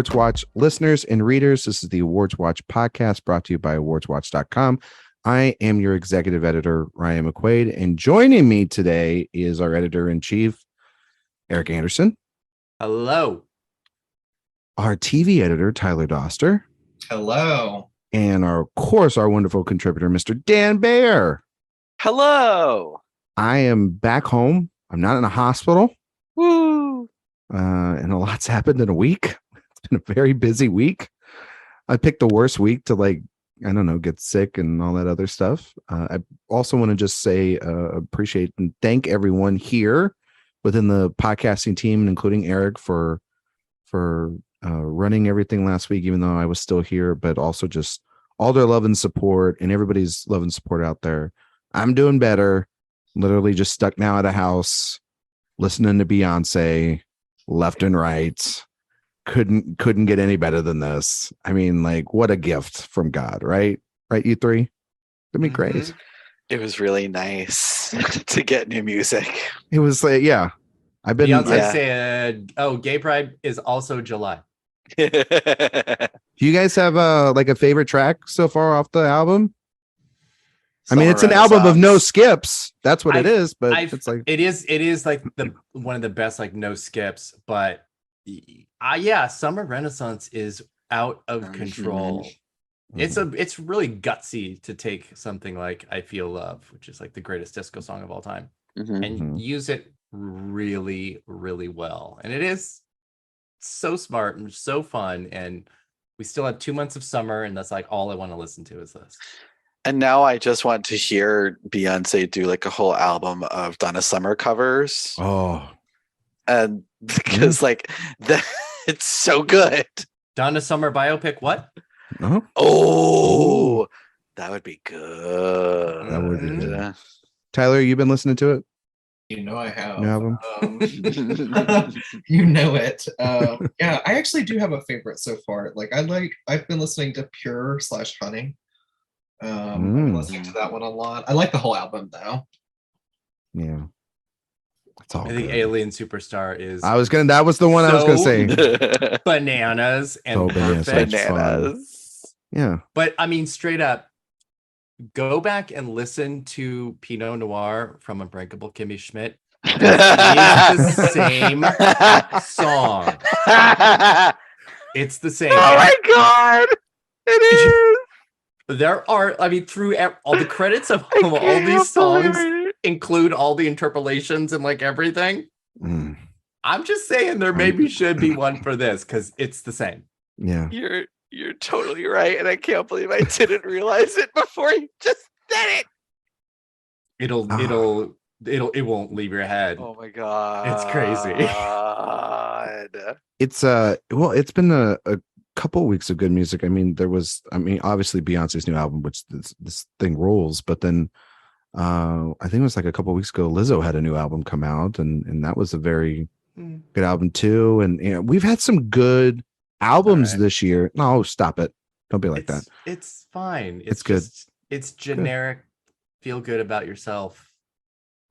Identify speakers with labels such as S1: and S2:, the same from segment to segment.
S1: Awards Watch listeners and readers. This is the Awards Watch Podcast brought to you by AwardsWatch.com. I am your executive editor, Ryan McQuade, and joining me today is our editor-in-chief, Erik Anderson.
S2: Hello.
S1: Our TV editor, Tyler Doster.
S3: Hello.
S1: And of course, our wonderful contributor, Mr. Dan Bayer.
S4: Hello.
S1: I am back home. I'm not in a hospital.
S4: Woo.
S1: And a lot's happened in a week. It's been a very busy week. I picked the worst week to get sick and all that other stuff. I also want to just say appreciate and thank everyone here within the podcasting team, including Erik for running everything last week, even though I was still here, but also just all their love and support and everybody's love and support out there. I'm doing better. Literally just stuck now at a house, listening to Beyoncé left and right. Couldn't get any better than this. I mean, what a gift from God, right? Right, you three? That'd be great.
S4: It was really nice to get new music.
S1: It was yeah. I've been.
S2: Beyonce said, "Gay Pride is also July."
S1: Do you guys have a favorite track so far off the album? I mean, it's an album of no skips. That's what it is. But it's like
S2: it is like the one of the best no skips. But Summer Renaissance is out of control. It's really gutsy to take something like "I Feel Love," which is the greatest disco song of all time, and use it really, really well. And it is so smart and so fun. And we still have 2 months of summer, and that's all I want to listen to is this.
S4: And now I just want to hear Beyonce do a whole album of Donna Summer covers.
S1: Oh,
S4: and because it's so good.
S2: Donna Summer biopic, what?
S1: Uh-huh.
S4: Oh, that would be good.
S1: That would be good. Tyler, you been listening to it?
S3: You know I have.
S1: New album?
S3: You know it. Yeah, I actually do have a favorite so far. I've been listening to Pure/Honey. I've been listening to that one a lot. I like the whole album though.
S1: Yeah. It's all
S2: I think Alien Superstar is
S1: that was the one I was gonna say.
S2: Bananas and perfect.
S4: Bananas.
S1: Yeah.
S2: But I mean, straight up, go back and listen to Pinot Noir from Unbreakable Kimmy Schmidt. It's the same song. It's the same.
S4: Oh my god. It is.
S2: There are, through all the credits of all these songs include all the interpolations and everything. I'm just saying there maybe should be one for this because it's the same.
S1: Yeah.
S4: You're totally right, and I can't believe I didn't realize it before you just said it.
S2: It won't leave your head.
S4: Oh my god.
S2: It's crazy.
S1: It's been a couple weeks of good music. I mean, obviously Beyonce's new album, which this thing rules, but then I think it was a couple weeks ago, Lizzo had a new album come out, and that was a very good album too. And we've had some good albums this year. No, stop it. Don't be like that.
S2: It's fine.
S1: It's good.
S2: It's generic, feel good about yourself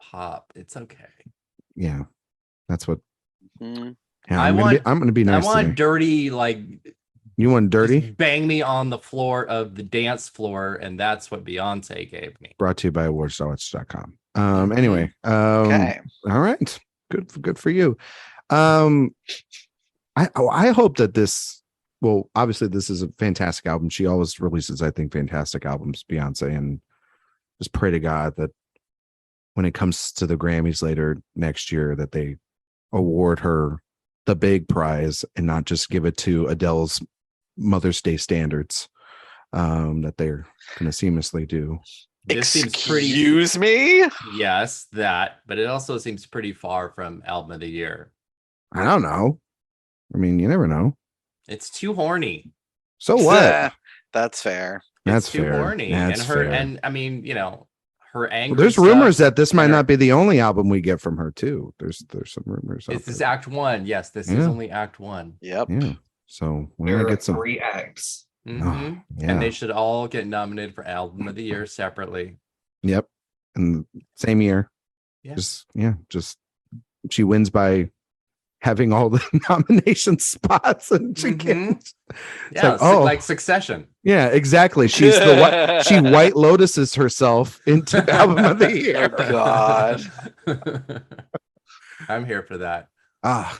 S2: pop. It's okay.
S1: Yeah. That's what
S2: I'm
S1: gonna be nice.
S2: I want
S1: today.
S2: dirty,
S1: you want dirty?
S2: Bang me on the floor of the dance floor, and that's what Beyonce gave me.
S1: Brought to you by AwardsWatch.com. Anyway.
S4: Okay.
S1: All right. Good for you. I hope that this, obviously this is a fantastic album. She always releases, I think, fantastic albums, Beyonce, and just pray to God that when it comes to the Grammys later next year, that they award her the big prize and not just give it to Adele's Mother's Day standards that they're going to seamlessly do.
S2: This seems pretty.
S4: Excuse me?
S2: Yes, that, but it also seems pretty far from Album of the Year.
S1: I don't know. I mean, you never know.
S2: It's too horny.
S1: So what?
S4: That's fair.
S1: That's
S2: it's too
S1: fair.
S2: horny.
S1: That's
S2: and her
S1: fair.
S2: and I mean, her angry.
S1: There's rumors that this might not be the only album we get from her too. There's some rumors.
S2: This is Act 1. Yes, this is only Act 1.
S4: Yep.
S1: Yeah. So we're
S3: There
S1: gonna
S3: are
S1: get some
S3: 3 acts.
S1: yeah.
S2: And they should all get nominated for Album of the Year separately.
S1: Yep. And same year.
S2: Yeah.
S1: Just she wins by having all the nomination spots, and she can't.
S2: Yeah, like Succession.
S1: Yeah, exactly. She's she White Lotuses herself into album of the year.
S4: Oh God.
S2: I'm here for that.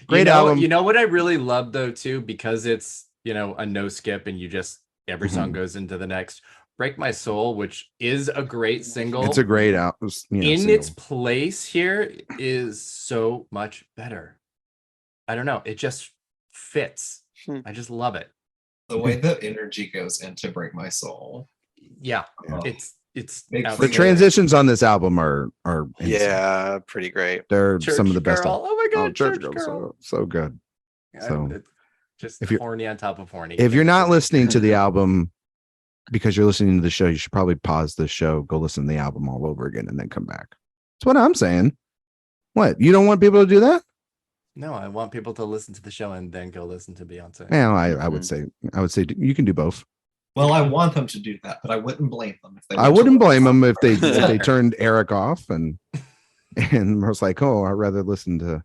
S1: Great album.
S2: You know what I really love though too, because it's a no skip and you just every song goes into the next. Break My Soul, which is a great single.
S1: It's a great album.
S2: Its place here is so much better. I don't know. It just fits. I just love it.
S3: The way that energy goes into Break My Soul.
S2: Yeah. It's
S1: the transitions on this album are insane.
S4: Pretty great.
S1: They're
S2: Church
S1: some of the best.
S2: Girl. Oh my God,
S1: Church Girl, so good. So
S2: just horny on top of horny.
S1: If you're not listening to the album because you're listening to the show, you should probably pause the show, go listen to the album all over again, and then come back. That's what I'm saying. What? You don't want people to do that?
S2: No, I want people to listen to the show and then go listen to Beyonce.
S1: Yeah, I would say you can do both.
S3: Well, I want them to do that, but I wouldn't blame them if they.
S1: I wouldn't blame them if they turned Eric off and was like, oh, I'd rather listen to.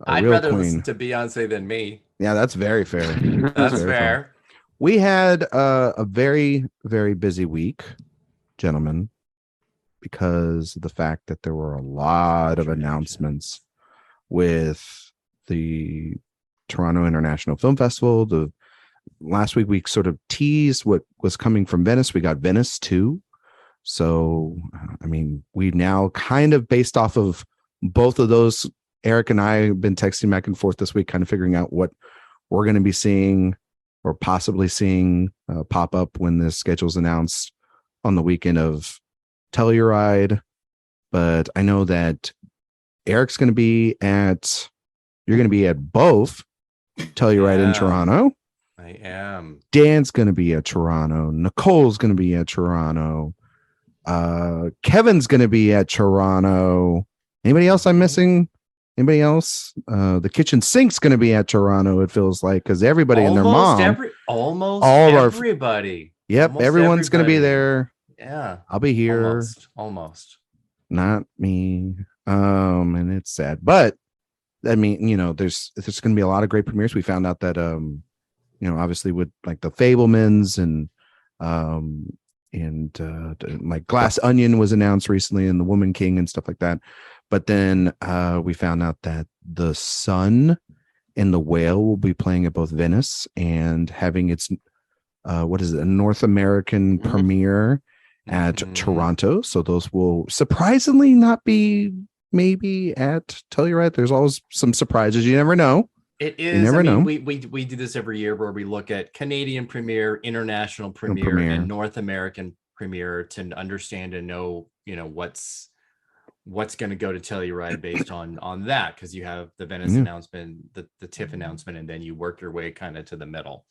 S2: I'd rather listen to Beyonce than me.
S1: Yeah, that's very fair.
S2: That's fair.
S1: We had a very, very busy week, gentlemen, because of the fact that there were a lot of announcements with the Toronto International Film Festival. Last week we sort of teased what was coming from Venice. We got Venice too. So, I mean, we now kind of based off of both of those, Eric and I have been texting back and forth this week, kind of figuring out what we're going to be seeing or possibly seeing pop up when the schedule's announced on the weekend of Telluride. But I know that Eric's going to be you're going to be at both Telluride in Toronto.
S2: I am.
S1: Dan's going to be at Toronto. Nicole's going to be at Toronto. Kevin's going to be at Toronto. Anybody else I'm missing? Anybody else? The kitchen sink's going to be at Toronto, it feels like, because everybody and their mom.
S2: Everybody.
S1: Yep, everyone's going to be there.
S2: Yeah.
S1: I'll be here.
S2: Almost.
S1: Not me. And it's sad. But, I mean, there's going to be a lot of great premieres. We found out that, obviously with like the Fablemans and like Glass Onion was announced recently and The Woman King and stuff like that. But then we found out that The Sun and The Whale will be playing at both Venice and having its a North American premiere at Toronto. So those will surprisingly not be maybe at Telluride. There's always some surprises. You never know.
S2: It is.
S1: You never know.
S2: We do this every year where we look at Canadian premiere, international premiere, and North American premiere to understand and know, what's going to go to Telluride based on that, because you have the Venice announcement, the TIFF announcement, and then you work your way kind of to the middle.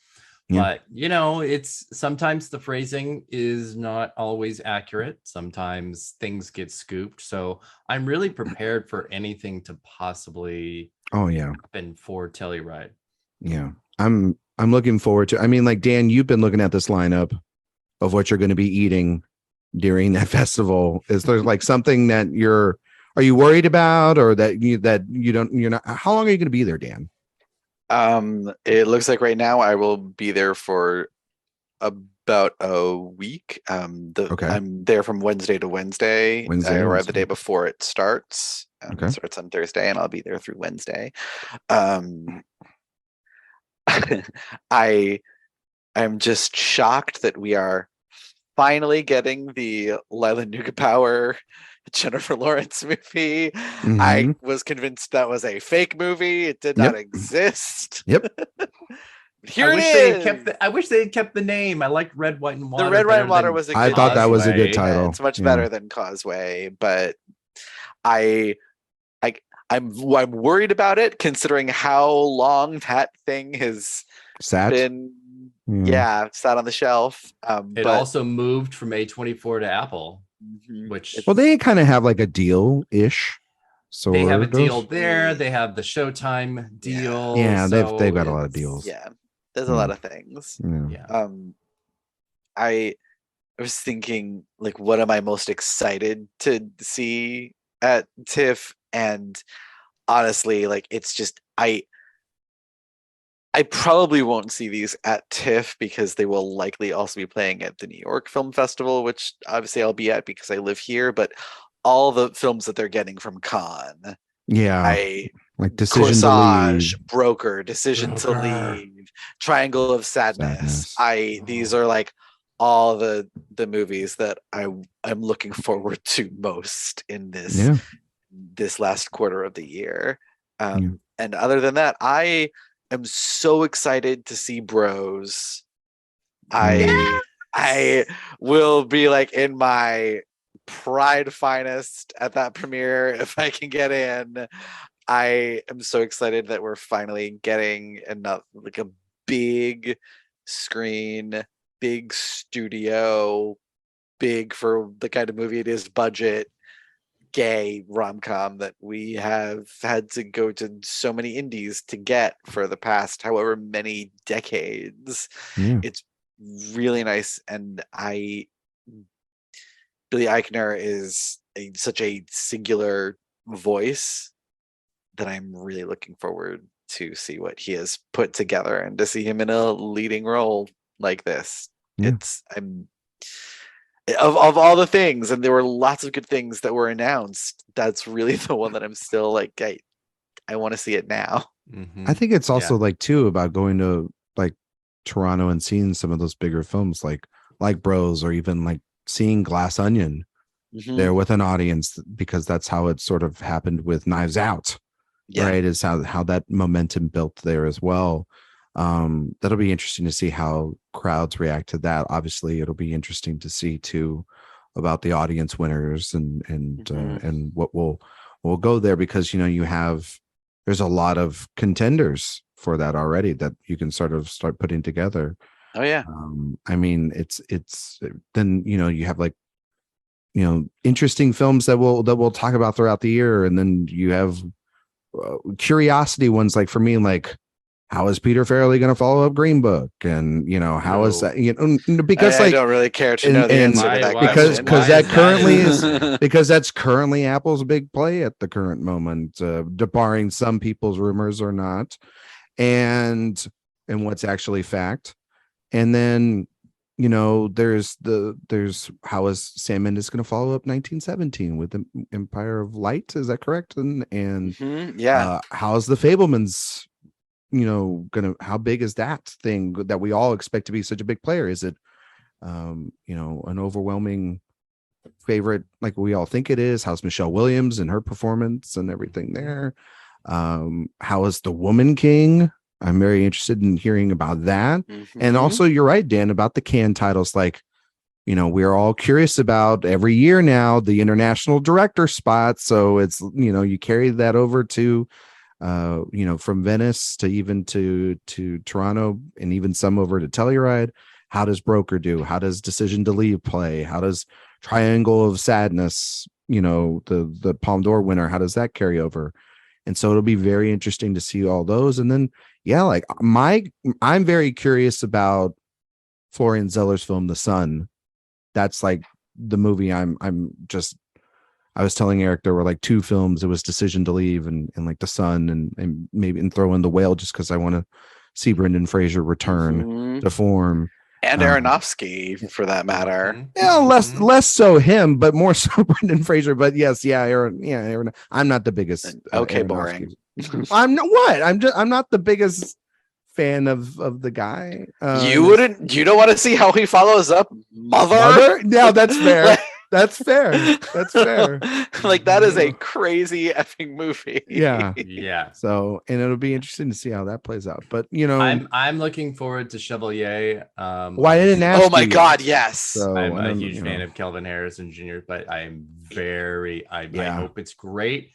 S2: But it's sometimes the phrasing is not always accurate. Sometimes things get scooped. So I'm really prepared for anything to possibly happen for Telluride. Yeah,
S1: I'm looking forward to. I mean, like Dan, you've been looking at this lineup of what you're going to be eating during that festival. Is there like something that are you worried about, or that you're not? How long are you going to be there, Dan?
S4: It looks like right now I will be there for about a week. I'm there from Wednesday to Wednesday. I arrive the day before it starts. It starts on Thursday, and I'll be there through Wednesday. I'm just shocked that we are finally getting the Lila Nugapower Jennifer Lawrence movie. I was convinced that was a fake movie. It did not exist.
S1: Yep.
S4: Here it is.
S2: I wish they had kept the name. I liked Red, White, and Water.
S4: The Red, White, and Water was a good
S1: I thought that was a good title.
S4: Yeah, it's much better than Causeway, but I'm worried about it considering how long that thing has been sat on the shelf.
S2: It also moved from A24 to Apple.
S1: They kind of have like a deal-ish. So
S2: they have a deal there. They have the Showtime deal.
S1: Yeah, they've got a lot of deals.
S4: Yeah, there's a lot of things.
S2: Yeah.
S4: I was thinking, like, what am I most excited to see at TIFF? And honestly, like it's just I probably won't see these at TIFF because they will likely also be playing at the New York Film Festival, which obviously I'll be at because I live here. But all the films that they're getting from Cannes,
S1: like Decision to Leave,
S4: Broker, Decision to Leave, Triangle of Sadness. These are like all the movies that I'm looking forward to most in this last quarter of the year. And other than that, I am so excited to see Bros. I will be like in my pride finest at that premiere if I can get in. I am so excited that we're finally getting enough, like a big screen, big studio, big for the kind of movie it is, budget, gay rom-com that we have had to go to so many indies to get for the past however many decades. It's really nice, and Billy Eichner is such a singular voice that I'm really looking forward to see what he has put together and to see him in a leading role like this. Of all the things, and there were lots of good things that were announced, that's really the one that I'm still like, I want to see it now.
S1: I think it's also like too about going to like Toronto and seeing some of those bigger films like Bros, or even like seeing Glass Onion there with an audience, because that's how it sort of happened with Knives Out, right? Is how that momentum built there as well. That'll be interesting to see how crowds react to that. Obviously, it'll be interesting to see too about the audience winners and what will go there, because there's a lot of contenders for that already that you can sort of start putting together.
S4: Oh yeah.
S1: I mean, it's then you have like interesting films that we'll talk about throughout the year, and then you have curiosity ones, like for me, like how is Peter Farrelly going to follow up Green Book, and how is that, because I
S4: don't really care to know the answer to that
S1: because that currently is because that's currently Apple's big play at the current moment, barring some people's rumors or not, and what's actually fact. And then there's how is Sam Mendes going to follow up 1917 with the Empire of Light? Is that correct? And how's the Fabelmans how big is that thing that we all expect to be such a big player? Is it an overwhelming favorite like we all think it is? How's Michelle Williams and her performance and everything there? How is The Woman King? I'm very interested in hearing about that. And also, you're right, Dan, about the Cannes titles. Like, we're all curious about every year now the international director spot. So it's, you carry that over to, from Venice to even to Toronto, and even some over to Telluride. How does Broker do? How does Decision to Leave play? How does Triangle of Sadness, the Palme d'Or winner, how does that carry over? And so it'll be very interesting to see all those. And then, I'm very curious about Florian Zeller's film, The Sun. That's like the movie I was telling Eric there were like two films. It was Decision to Leave and like The Sun, and maybe throw in The Whale just because I want to see Brendan Fraser return to form.
S4: And Aronofsky, for that matter.
S1: Yeah, less so him, but more so Brendan Fraser. But yes, Aaron. I'm not the biggest.
S4: Boring.
S1: I'm not what? I'm not the biggest fan of the guy.
S4: You don't want to see how he follows up Mother?
S1: Yeah, that's fair. That's fair.
S4: Like, that is a crazy effing movie.
S2: Yeah.
S1: So, and it'll be interesting to see how that plays out. But
S2: I'm looking forward to Chevalier.
S1: Why didn't ask?
S4: Oh my God, yes.
S1: So,
S2: I'm a huge fan of Kelvin Harrison Jr., but I hope it's great.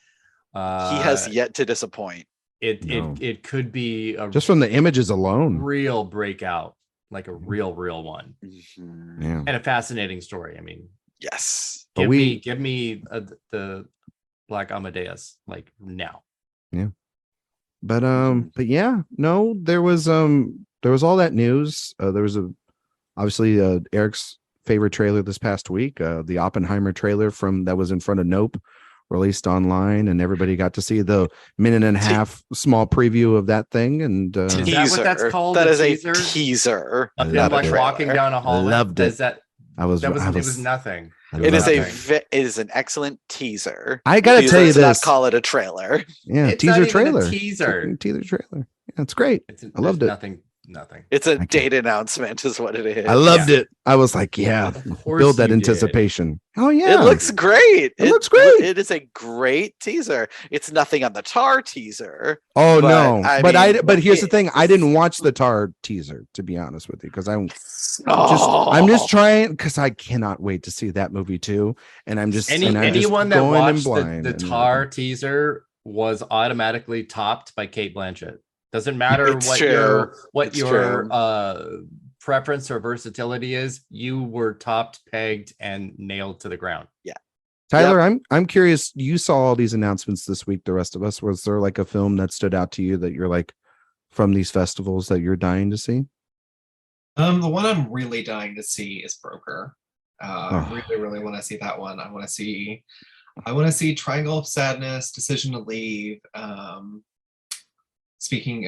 S4: He has yet to disappoint.
S2: It could be
S1: just from the images alone,
S2: real breakout, like a real one, and a fascinating story. I mean,
S4: yes,
S2: give me the Black Amadeus like now.
S1: Yeah, but there was all that news. There was obviously Eric's favorite trailer this past week, the Oppenheimer trailer that was in front of Nope released online, and everybody got to see the minute and a half small preview of that thing. And
S2: is that what that's called?
S4: That is
S2: teaser?
S4: a teaser.
S2: Of him like walking down a hallway.
S1: Loved it.
S2: It was nothing.
S4: It is an excellent teaser.
S1: I gotta tell you this.
S4: Not call it a trailer.
S1: Yeah,
S2: it's
S1: teaser
S2: not even
S1: trailer.
S2: a teaser.
S1: Teaser trailer. Yeah, it's great. I loved it.
S2: Nothing.
S4: It's a date announcement, is what it is.
S1: I loved it. I was like, yeah, build that anticipation. Oh yeah,
S4: it looks great.
S1: It looks great.
S4: It is a great teaser. It's nothing on the Tar teaser.
S1: Oh no, but here's the thing. I didn't watch the Tar teaser, to be honest with you, because I'm just trying, because I cannot wait to see that movie too. And I'm just
S2: anyone that watched the Tar teaser was automatically topped by Cate Blanchett. Doesn't matter what your preference or versatility is. You were topped, pegged, and nailed to the ground.
S4: Yeah,
S1: Tyler, I'm curious. You saw all these announcements this week. The rest of us, was there like a film that stood out to you that you're like from these festivals that you're dying to see?
S3: The one I'm really dying to see is Broker. I really want to see that one. I want to see Triangle of Sadness, Decision to Leave. Speaking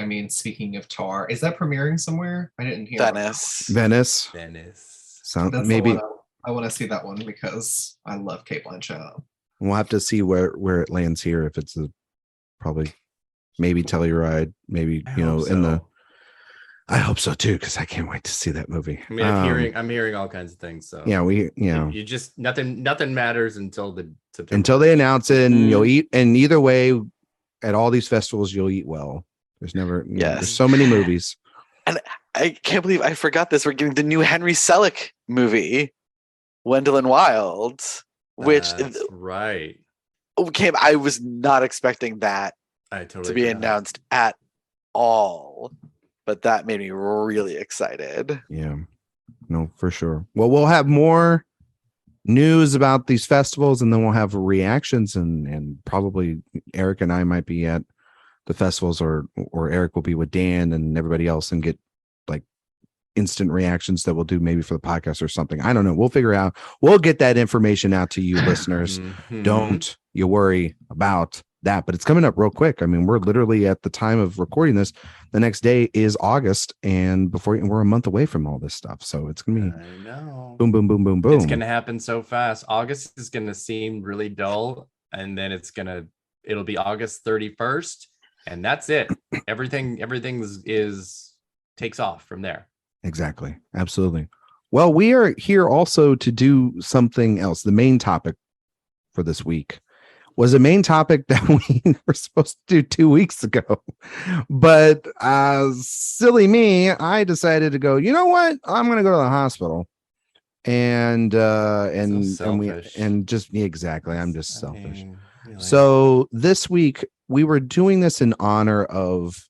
S3: of Tar, is that premiering somewhere? I didn't hear.
S1: Venice. Maybe
S3: I want to see that one because I love Cate Blanchett.
S1: We'll have to see where it lands here. If it's probably maybe Telluride, maybe I hope so too, because I can't wait to see that movie.
S2: I mean, I'm hearing all kinds of things. So
S1: yeah,
S2: you just nothing matters until
S1: they announce it, and you'll eat. And either way, at all these festivals, you'll eat well. There's never, there's so many movies.
S4: And I can't believe I forgot this. We're getting the new Henry Selick movie, Wendell and Wild, which
S2: right.
S4: Okay, I was not expecting that to be announced at all, but that made me really excited.
S1: Yeah, no, for sure. Well, we'll have more news about these festivals, and then we'll have reactions, and probably Erik and I might be at the festivals, or Erik will be with Dan and everybody else, and get like instant reactions that we'll do maybe for the podcast or something. I don't know. We'll figure out. We'll get that information out to you listeners. Don't you worry about that, but it's coming up real quick. I mean, we're literally at the time of recording this. The next day is August, and we're a month away from all this stuff. So it's going to be
S2: I know.
S1: Boom, boom, boom, boom, boom.
S2: It's going to happen so fast. August is going to seem really dull, and then it'll be August 31st. And that's it. Everything takes off from there.
S1: Exactly. Absolutely. Well, we are here also to do something else. The main topic for this week was a main topic that we were supposed to do 2 weeks ago. But silly me, I decided to go, you know what? I'm going to go to the hospital. I'm just selfish. So this week we were doing this in honor of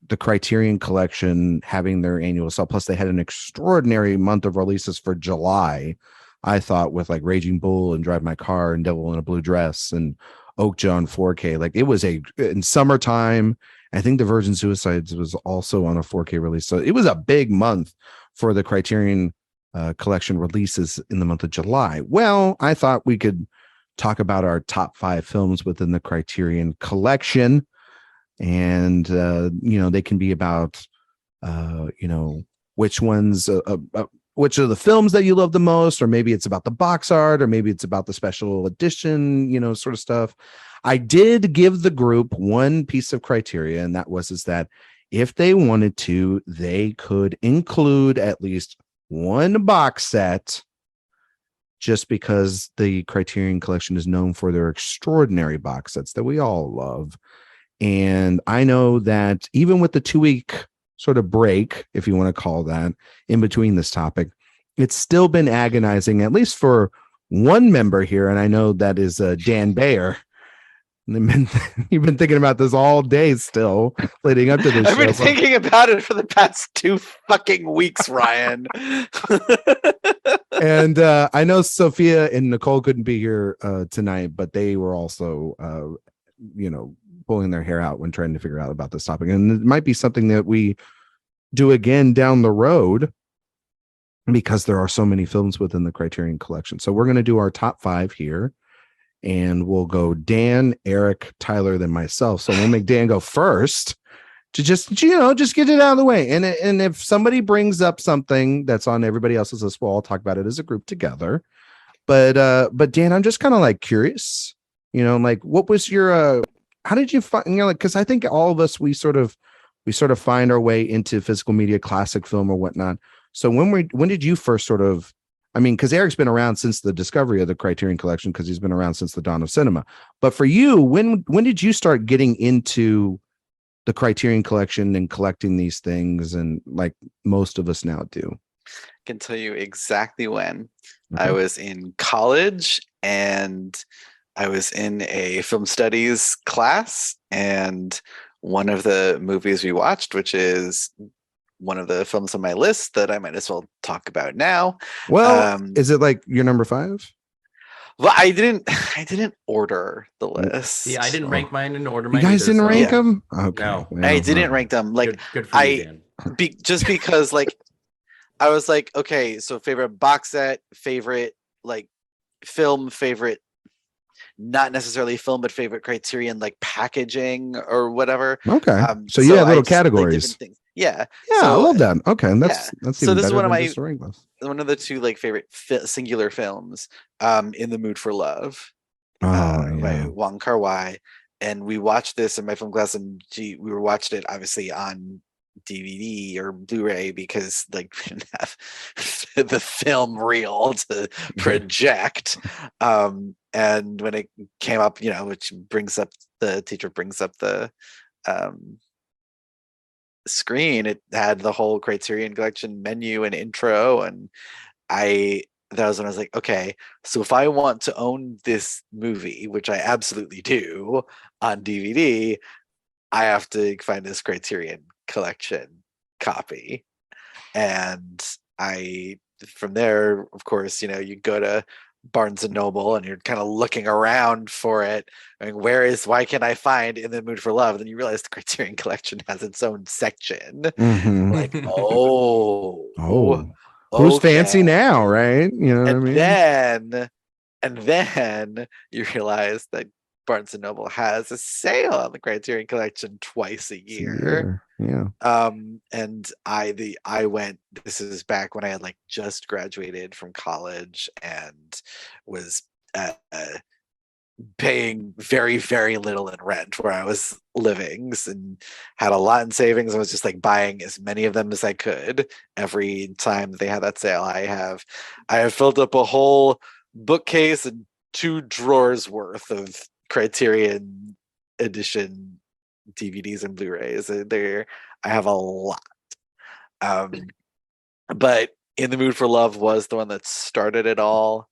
S1: the Criterion Collection having their annual sale. Plus, they had an extraordinary month of releases for July, I thought, with like Raging Bull and Drive My Car and Devil in a Blue Dress and Oakja on 4K. Like, it was in summertime. I think The Virgin Suicides was also on a 4K release. So it was a big month for the Criterion Collection releases in the month of July. Well, I thought we could talk about our top 5 films within the Criterion Collection. And, they can be about, which ones, which are the films that you love the most, or maybe it's about the box art, or maybe it's about the special edition, sort of stuff. I did give the group one piece of criteria, and that is that if they wanted to, they could include at least one box set, just because the Criterion Collection is known for their extraordinary box sets that we all love. And I know that even with the 2-week sort of break, if you want to call that, in between this topic, it's still been agonizing, at least for one member here. And I know that is Dan Bayer. You've been thinking about this all day still leading up to this.
S4: I've been thinking about it for the past 2 fucking weeks, Ryan.
S1: And I know Sophia and Nicole couldn't be here tonight, but they were also, pulling their hair out when trying to figure out about this topic. And it might be something that we do again down the road, because there are so many films within the Criterion Collection. So we're going to do our top 5 here. and we'll go Dan, Erik, Tyler, then myself. So we'll make Dan go first to just get it out of the way. And if somebody brings up something that's on everybody else's list, we'll all talk about it as a group together. But Dan, I'm just kind of like curious, like what was your how did you find, like, because I think all of us we sort of find our way into physical media, classic film or whatnot. So when did you first sort of, I mean, because Erik's been around since the discovery of the Criterion Collection, because he's been around since the dawn of cinema. But for you, when did you start getting into the Criterion Collection and collecting these things, and like most of us now do?
S4: I can tell you exactly when. Okay. I was in college and I was in a film studies class, and one of the movies we watched, which is one of the films on my list that I might as well talk about now.
S1: Well, is it like your number 5?
S4: Well, I didn't order the list.
S2: Yeah, I didn't rank mine and order mine.
S1: You guys didn't rank them? Okay.
S2: No.
S1: Well,
S4: I didn't rank them. Like,
S2: good for you, Dan.
S4: Just because, like, I was like, okay, so favorite box set, favorite like film, favorite not necessarily film, but favorite Criterion like packaging or whatever.
S1: Okay. So you have little categories.
S4: Like yeah.
S1: Yeah,
S4: so,
S1: I love that. Okay, that's
S4: so this is one of the 2 like favorite singular films. In the Mood for Love, by Wong Kar-wai, and we watched this in my film class, and we were watched it obviously on DVD or Blu-ray because like we didn't have the film reel to project. And when it came up, which the teacher brings up the screen, it had the whole Criterion Collection menu and intro, and that was when I was like, okay, so if I want to own this movie, which I absolutely do on DVD, I have to find this Criterion Collection copy. And from there, of course, you go to Barnes and Noble and you're kind of looking around for it. I mean, why can't I find In the Mood for Love? Then you realize the Criterion Collection has its own section.
S1: Mm-hmm.
S4: Like,
S1: who's fancy now, right? What I mean?
S4: And then you realize that Barnes and Noble has a sale on the Criterion Collection twice a year.
S1: Yeah.
S4: And I went. This is back when I had like just graduated from college and was paying very, very little in rent where I was living, and had a lot in savings. I was just like buying as many of them as I could every time they had that sale. I have filled up a whole bookcase and 2 drawers worth of Criterion edition DVDs and Blu-rays. I have a lot. But In the Mood for Love was the one that started it all.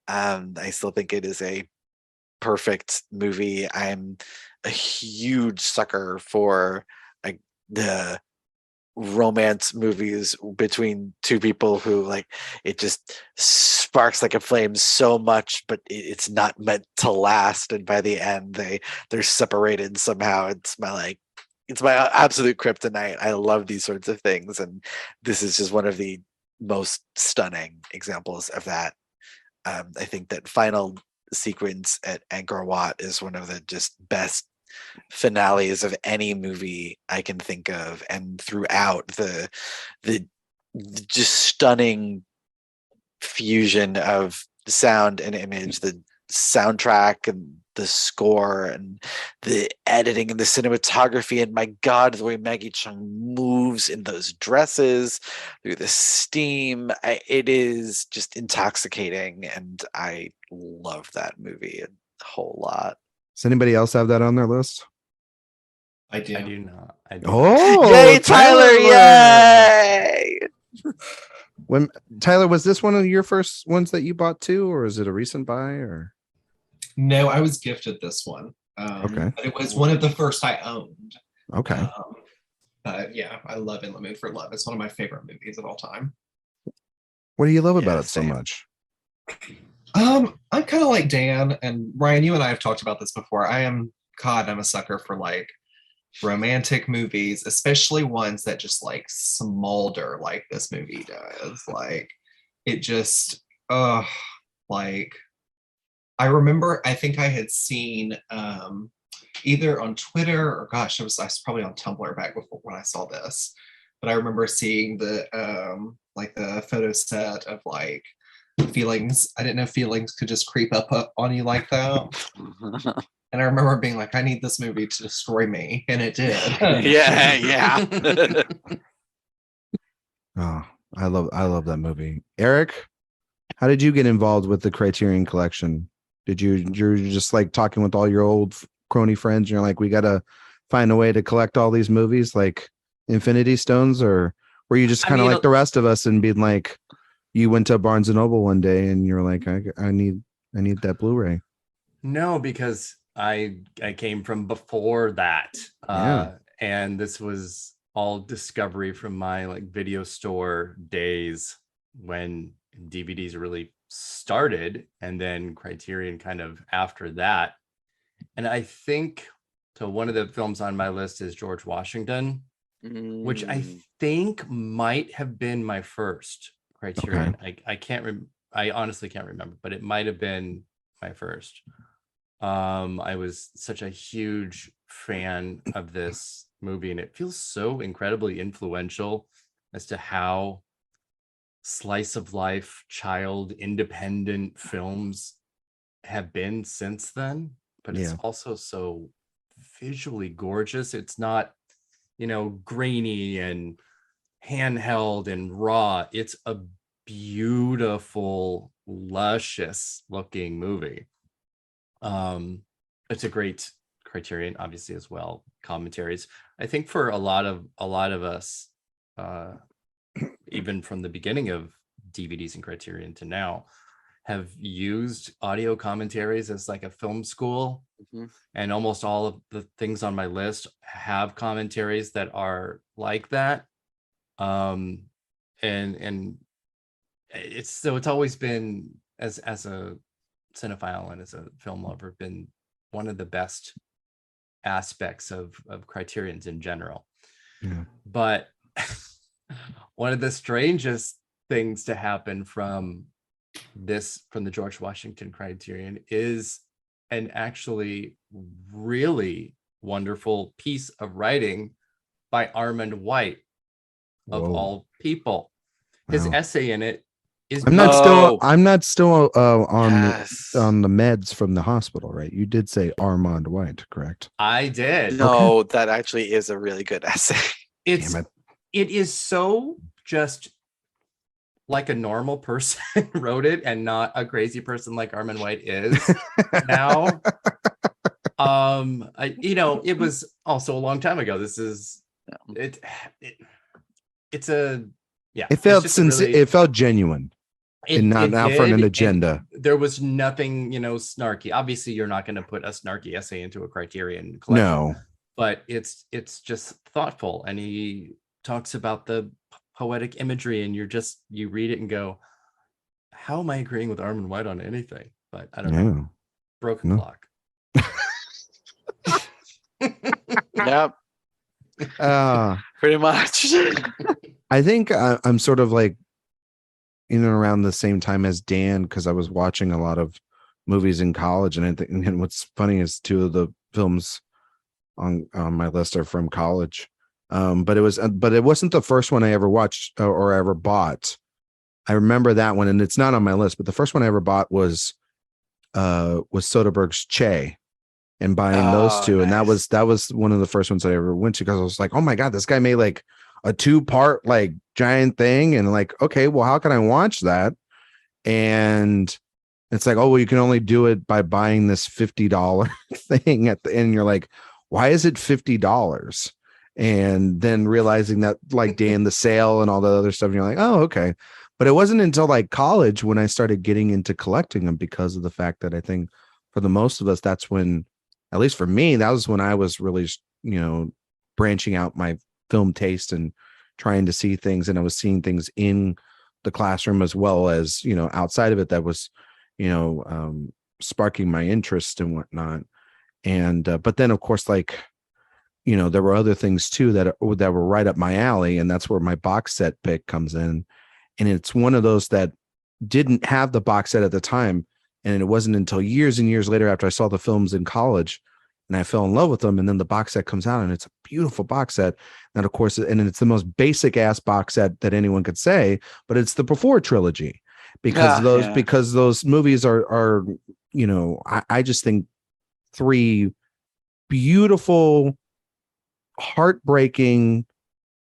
S4: I still think it is a perfect movie. I'm a huge sucker for like the romance movies between 2 people who like it just sparks like a flame so much, but it's not meant to last, and by the end they're separated somehow. It's my absolute kryptonite. I love these sorts of things, and this is just one of the most stunning examples of that. I think that final sequence at Angkor Wat is one of the just best finales of any movie I can think of, and throughout the just stunning fusion of sound and image, the soundtrack and the score and the editing and the cinematography, and my God, the way Maggie Cheung moves in those dresses through the steam, it is just intoxicating, and I love that movie a whole lot.
S1: Does anybody else have that on their list?
S3: I do.
S2: I do not.
S1: Oh,
S4: yay, Tyler! Yay!
S1: When Tyler, was this one of your first ones that you bought too, or is it a recent buy? Or
S3: no, I was gifted this one.
S1: Okay,
S3: but it was one of the first I owned.
S1: Okay.
S3: Yeah, I love In the Mood for Love. It's one of my favorite movies of all time.
S1: What do you love about it so much?
S3: I'm kind of like Dan and Ryan. You and I have talked about this before. I'm a sucker for like romantic movies, especially ones that just like smolder like this movie does. Like it just, like I remember, I think I had seen either on Twitter or gosh, I was probably on Tumblr back before when I saw this. But I remember seeing the like the photo set of like feelings. I didn't know feelings could just creep up on you like that. And I remember being like, I need this movie to destroy me. And it did.
S4: Yeah.
S1: Oh, I love that movie. Eric, how did you get involved with the Criterion Collection? You're just like talking with all your old crony friends? And you're like, we got to find a way to collect all these movies like Infinity Stones, or were you just kind of like the rest of us and being like, you went to Barnes and Noble one day and you're like, I need that Blu-ray?
S2: No, because I came from before that. And this was all discovery from my like video store days when DVDs really started, and then Criterion kind of after that. And I think so one of the films on my list is George Washington, which I think might have been my first Criterion. Okay. I honestly can't remember, but it might have been my first. I was such a huge fan of this movie, and it feels so incredibly influential as to how slice of life, child independent films have been since then. But it's also so visually gorgeous. It's not, grainy and handheld and raw. It's a beautiful, luscious looking movie. It's a great Criterion, obviously, as well. Commentaries. I think for a lot of us, even from the beginning of DVDs and Criterion to now, have used audio commentaries as like a film school. And almost all of the things on my list have commentaries that are like that. And it's always been, as a cinephile and as a film lover, been one of the best aspects of Criterion's in general. But one of the strangest things to happen from the George Washington Criterion is an actually really wonderful piece of writing by Armand White, of all people. His essay in it is
S1: I'm not still on the meds from the hospital, right? You did say Armand White, correct?
S2: I did.
S4: No, that actually is a really good essay.
S2: It is so just like a normal person wrote it, and not a crazy person like Armand White is now. It was also a long time ago. This is it. It's a
S1: It felt it felt genuine. And not out for an agenda.
S2: There was nothing, snarky. Obviously, you're not going to put a snarky essay into a Criterion collection.
S1: No,
S2: but it's just thoughtful, and he talks about the poetic imagery, and you read it and go, how am I agreeing with Armand White on anything? But I don't know. Broken clock.
S4: Yep. Pretty much.
S1: I think I'm sort of like around the same time as Dan, because I was watching a lot of movies in college, and what's funny is two of the films on my list are from college. But it wasn't the first one I ever watched or ever bought. I remember that one, and it's not on my list, but the first one I ever bought was Soderbergh's Che, and buying those two. Nice. And that was one of the first ones I ever went to, because I was like, oh my God, this guy made like a 2-part like giant thing, and like, okay, well, how can I watch that? And it's like, oh, well, you can only do it by buying this $50 thing at the end. You're like, why is it $50? And then realizing that, like, Dan, the sale and all the other stuff, and you're like, oh, okay. But it wasn't until like college when I started getting into collecting them, because of the fact that I think for the most of us, that's when, at least for me, that was when I was really, branching out my film taste and trying to see things. And I was seeing things in the classroom as well as, outside of it, that was, sparking my interest and whatnot. And, but then of course, like, there were other things too that were right up my alley. And that's where my box set pick comes in. And it's one of those that didn't have the box set at the time. And it wasn't until years and years later after I saw the films in college and I fell in love with them. And then the box set comes out and it's a beautiful box set. And of course, and it's the most basic ass box set that anyone could say, but it's the Before trilogy because those movies are, you know, I just think 3 beautiful, heartbreaking,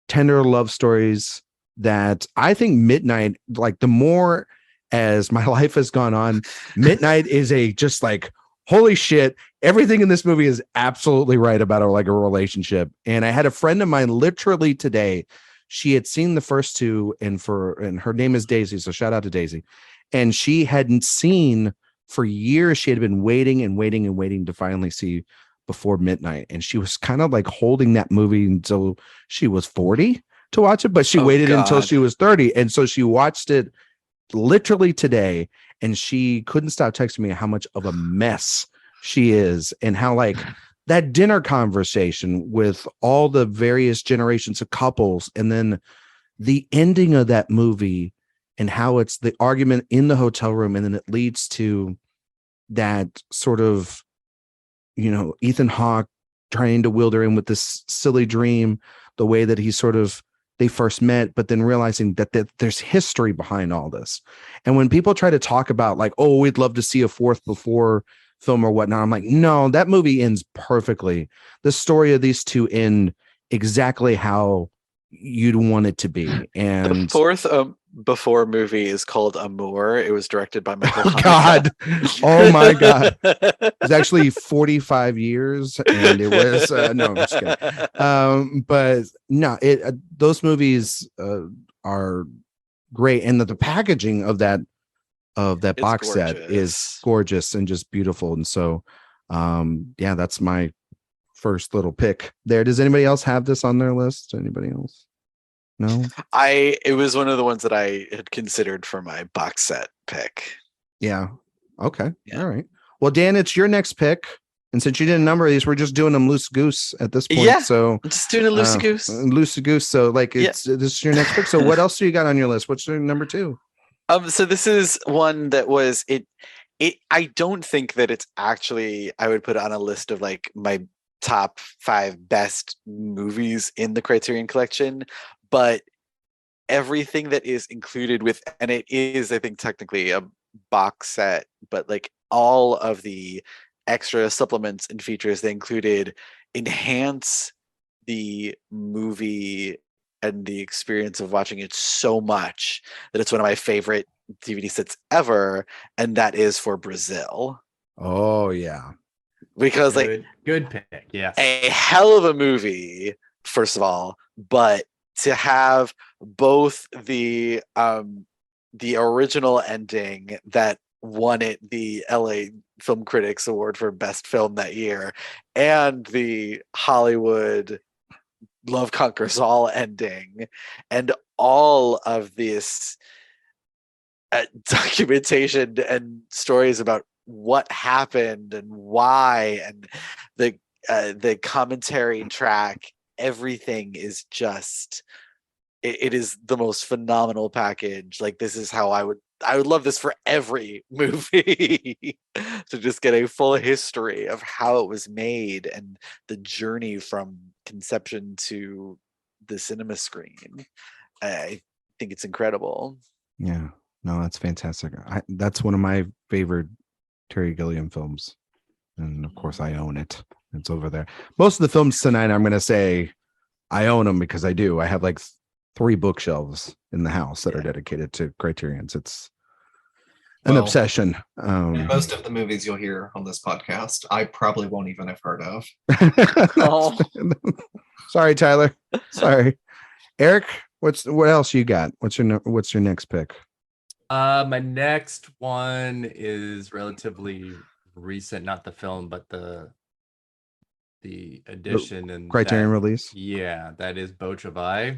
S1: tender love stories that I think Midnight, like the more as my life has gone on, Midnight is just like, holy shit, everything in this movie is absolutely right about a relationship. And I had a friend of mine literally today, she had seen the first 2 and her name is Daisy. So shout out to Daisy. And she hadn't seen for years. She had been waiting to finally see Before Midnight. And she was kind of like holding that movie until she was 40 to watch it, but she waited until she was 30. And so she watched it literally today, and she couldn't stop texting me how much of a mess she is, and how like that dinner conversation with all the various generations of couples, and then the ending of that movie, and how it's the argument in the hotel room, and then it leads to that sort of, you know, Ethan Hawke trying to wield her in with this silly dream, the way that he sort of, they first met, but then realizing that there's history behind all this. And when people try to talk about like, oh, we'd love to see a fourth Before film or whatnot, I'm like, no, that movie ends perfectly. The story of these 2 end exactly how you'd want it to be. And
S4: the fourth Before movie is called Amour. It was directed by Michael Haneke.
S1: God. Oh my God. It was actually 45 years and it was no, I'm just kidding. But no, those movies are great, and the packaging of that box set is gorgeous and just beautiful. And so yeah, that's my first little pick there. Does anybody else have this on their list? Anybody else? No,
S4: it was one of the ones that I had considered for my box set pick.
S1: Yeah. Okay. Yeah. All right. Well, Dan, it's your next pick. And since you did a number of these, we're just doing them loose goose at this point.
S4: Yeah,
S1: so
S4: I'm just doing a loose goose.
S1: Loose goose. So like this is your next pick. So what else do you got on your list? What's your number 2?
S4: So this is one that was it. I don't think that it's actually, I would put it on a list of like my top 5 best movies in the Criterion Collection, but everything that is included with, and it is, I think, technically a box set, but like all of the extra supplements and features they included enhance the movie and the experience of watching it so much that it's one of my favorite DVD sets ever, and that is for Brazil.
S1: Oh yeah,
S4: because
S2: good pick. Yes,
S4: a hell of a movie, first of all, but to have both the original ending that won it the LA Film Critics Award for Best Film that year, and the Hollywood Love Conquers All ending, and all of this documentation and stories about what happened and why, and the commentary track, everything is just, it is the most phenomenal package. Like, this is how I would love this for every movie to just get a full history of how it was made and the journey from conception to the cinema screen. I think it's incredible.
S1: Yeah, no, that's fantastic. That's one of my favorite Terry Gilliam films, and of course I own it. It's over there. Most of the films tonight, I'm going to say I own them because I do. I have like 3 bookshelves in the house that are dedicated to Criterions. It's an obsession.
S3: Most of the movies you'll hear on this podcast, I probably won't even have heard of.
S1: Oh. Sorry, Tyler. Sorry, Eric. What else you got? What's your next pick?
S2: My next one is relatively recent, not the film, but the edition and
S1: Criterion release.
S2: Yeah, that is Beau Travail.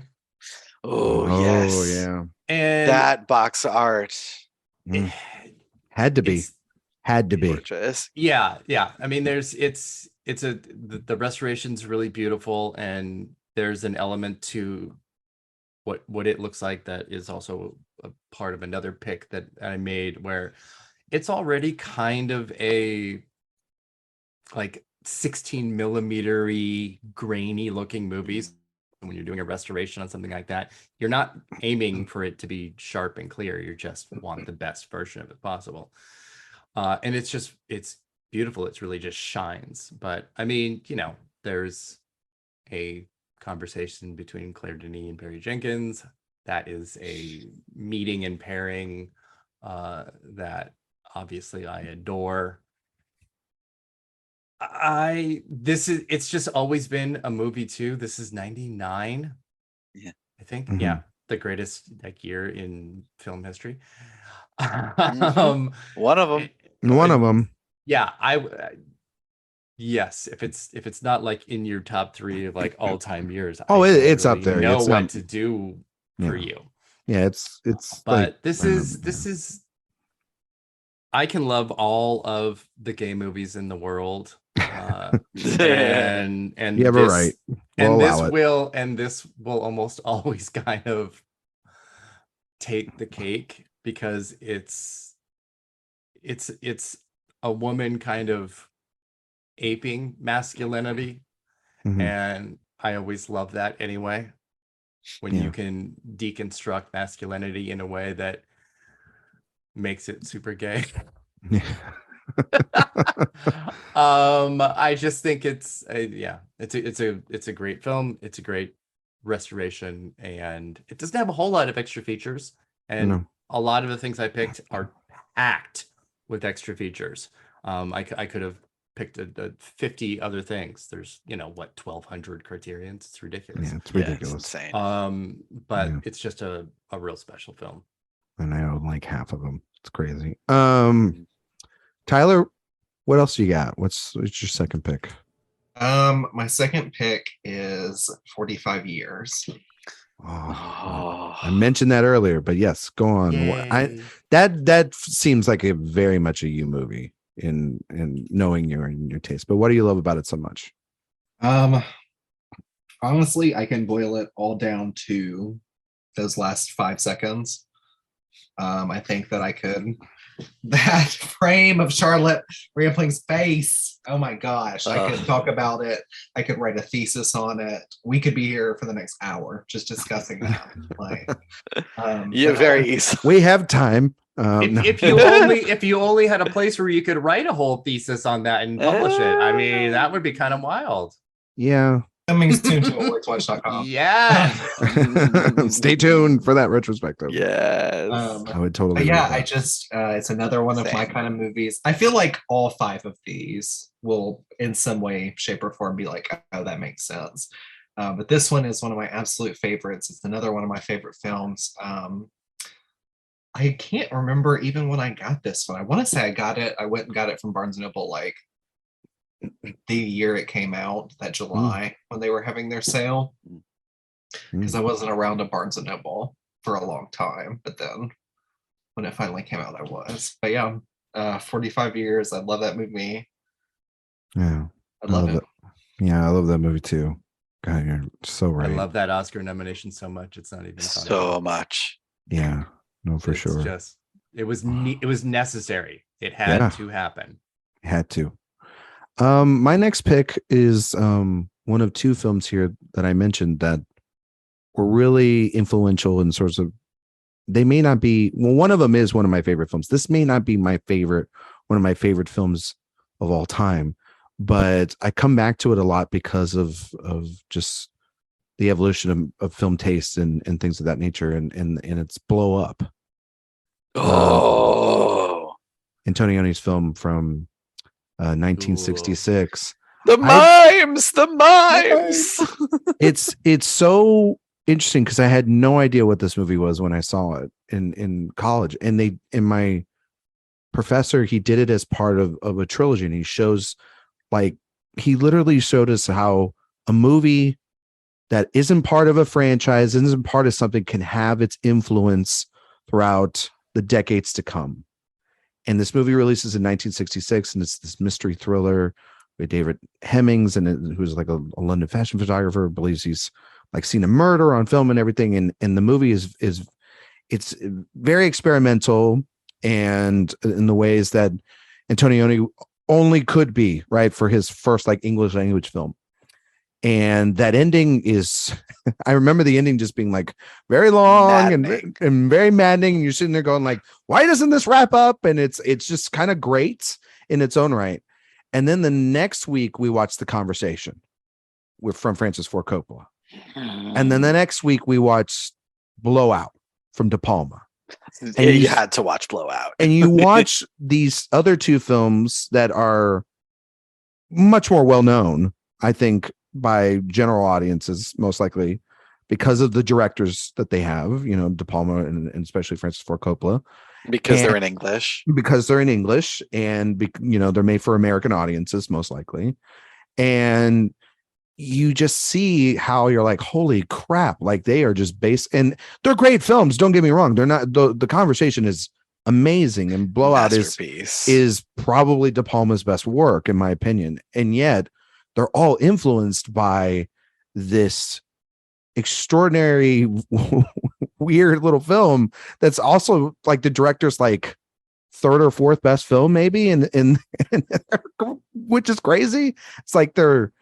S4: Oh yes.
S1: Oh yeah.
S4: And that box art
S1: had to be
S4: gorgeous.
S2: Yeah. I mean, the restoration's really beautiful, and there's an element to what it looks like that is also a part of another pick that I made, where it's already kind of a like 16 millimeter-y grainy looking movies. When you're doing a restoration on something like that, you're not aiming for it to be sharp and clear. You just want the best version of it possible. And it's beautiful. It's really just shines. But I mean, there's a conversation between Claire Denis and Barry Jenkins. That is a meeting and pairing that obviously I adore. It's just always been a movie too. This is 99.
S4: Yeah.
S2: I think.
S1: Mhm.
S2: Yeah. The greatest year in film history.
S4: One of them.
S1: One of them.
S2: Yeah. Yes. If it's not like in your top 3 of like all time years.
S1: It's
S2: really
S1: up there.
S2: Know
S1: it's
S2: what to do for you.
S1: Yeah. It's
S2: But
S1: like,
S2: this is I can love all of the gay movies in the world. And
S1: yeah, we're right.
S2: This will almost always kind of take the cake because it's a woman kind of aping masculinity.
S1: Mhm.
S2: And I always love that anyway, when
S1: Yeah.
S2: you can deconstruct masculinity in a way that makes it super gay. I just think it's a great film. It's a great restoration, and it doesn't have a whole lot of extra features, and
S1: No.
S2: a lot of the things I picked are packed with extra features. I could have picked 50 other things. There's 1,200 Criterions. It's ridiculous.
S1: Yeah, it's ridiculous.
S4: It's insane.
S2: But
S1: Yeah.
S2: it's just a real special film.
S1: And I own like half of them. It's crazy. Tyler, what else you got? What's your second pick?
S3: My second pick is 45 Years.
S1: I mentioned that earlier, but yes, go on.
S2: Yay.
S1: That seems like a very much a you movie in knowing your taste. But what do you love about it so much?
S3: Honestly, I can boil it all down to those last 5 seconds. I think that I could. That frame of Charlotte Rampling's face. Oh my gosh. I could talk about it. I could write a thesis on it. We could be here for the next hour just discussing that.
S4: Very easy.
S1: We have time.
S2: If you only had a place where you could write a whole thesis on that and publish it, I mean, that would be kind of wild.
S1: Yeah.
S3: Coming soon to AwardsWatch.com.
S2: Yeah.
S1: Stay tuned for that retrospective.
S4: Yes.
S1: I would totally.
S3: Yeah, I just it's another one of my kind of movies. I feel like all 5 of these will in some way, shape, or form be like, oh, that makes sense. But this one is one of my absolute favorites. It's another one of my favorite films. I can't remember even when I got this one. I want to say I went and got it from Barnes & Noble like the year it came out, that July, when they were having their sale. Because I wasn't around a Barnes & Noble for a long time, but then when it finally came out, I was. But yeah, 45 Years. I love that movie.
S1: Yeah.
S3: I love it.
S1: Yeah, I love that movie too. God, you're so right.
S2: I love that Oscar nomination so much. It's not even funny.
S4: So much.
S1: Yeah. No, for sure.
S2: It was necessary. It had to happen.
S1: It had to. My next pick is one of 2 films here that I mentioned that were really influential in sorts of. They may not be. Well, one of them is one of my favorite films. This may not be one of my favorite films of all time, but I come back to it a lot because of just the evolution of film taste and things of that nature, and it's Blow Up. Antonioni's film from 1966.
S4: The mimes.
S1: It's so interesting because I had no idea what this movie was when I saw it in college, and my professor, he did it as part of a trilogy, and he shows, like, he literally showed us how a movie that isn't part of a franchise, isn't part of something, can have its influence throughout the decades to come. And this movie releases in 1966, and it's this mystery thriller with David Hemmings, and who's like a London fashion photographer, believes he's like seen a murder on film and everything. And the movie is it's very experimental, and in the ways that Antonioni only could be, right, for his first like English language film. And that ending is, I remember the ending just being like very long and very maddening. And you're sitting there going like, why doesn't this wrap up? And it's just kind of great in its own right. And then the next week we watched The Conversation from Francis Ford Coppola. And then the next week we watched Blowout from De Palma.
S4: And you had to watch Blowout.
S1: And you watch these other two films that are much more well known, I think, by general audiences, most likely because of the directors that they have, De Palma and especially Francis Ford Coppola.
S4: Because they're in English.
S1: Because they're in English and, they're made for American audiences, most likely. And you just see how you're like, holy crap, like they are just based, and they're great films. Don't get me wrong. They're not, the Conversation is amazing, and Blowout is probably De Palma's best work, in my opinion. And yet they're all influenced by this extraordinary, weird little film that's also like the director's like third or fourth best film, maybe, and which is crazy. It's like their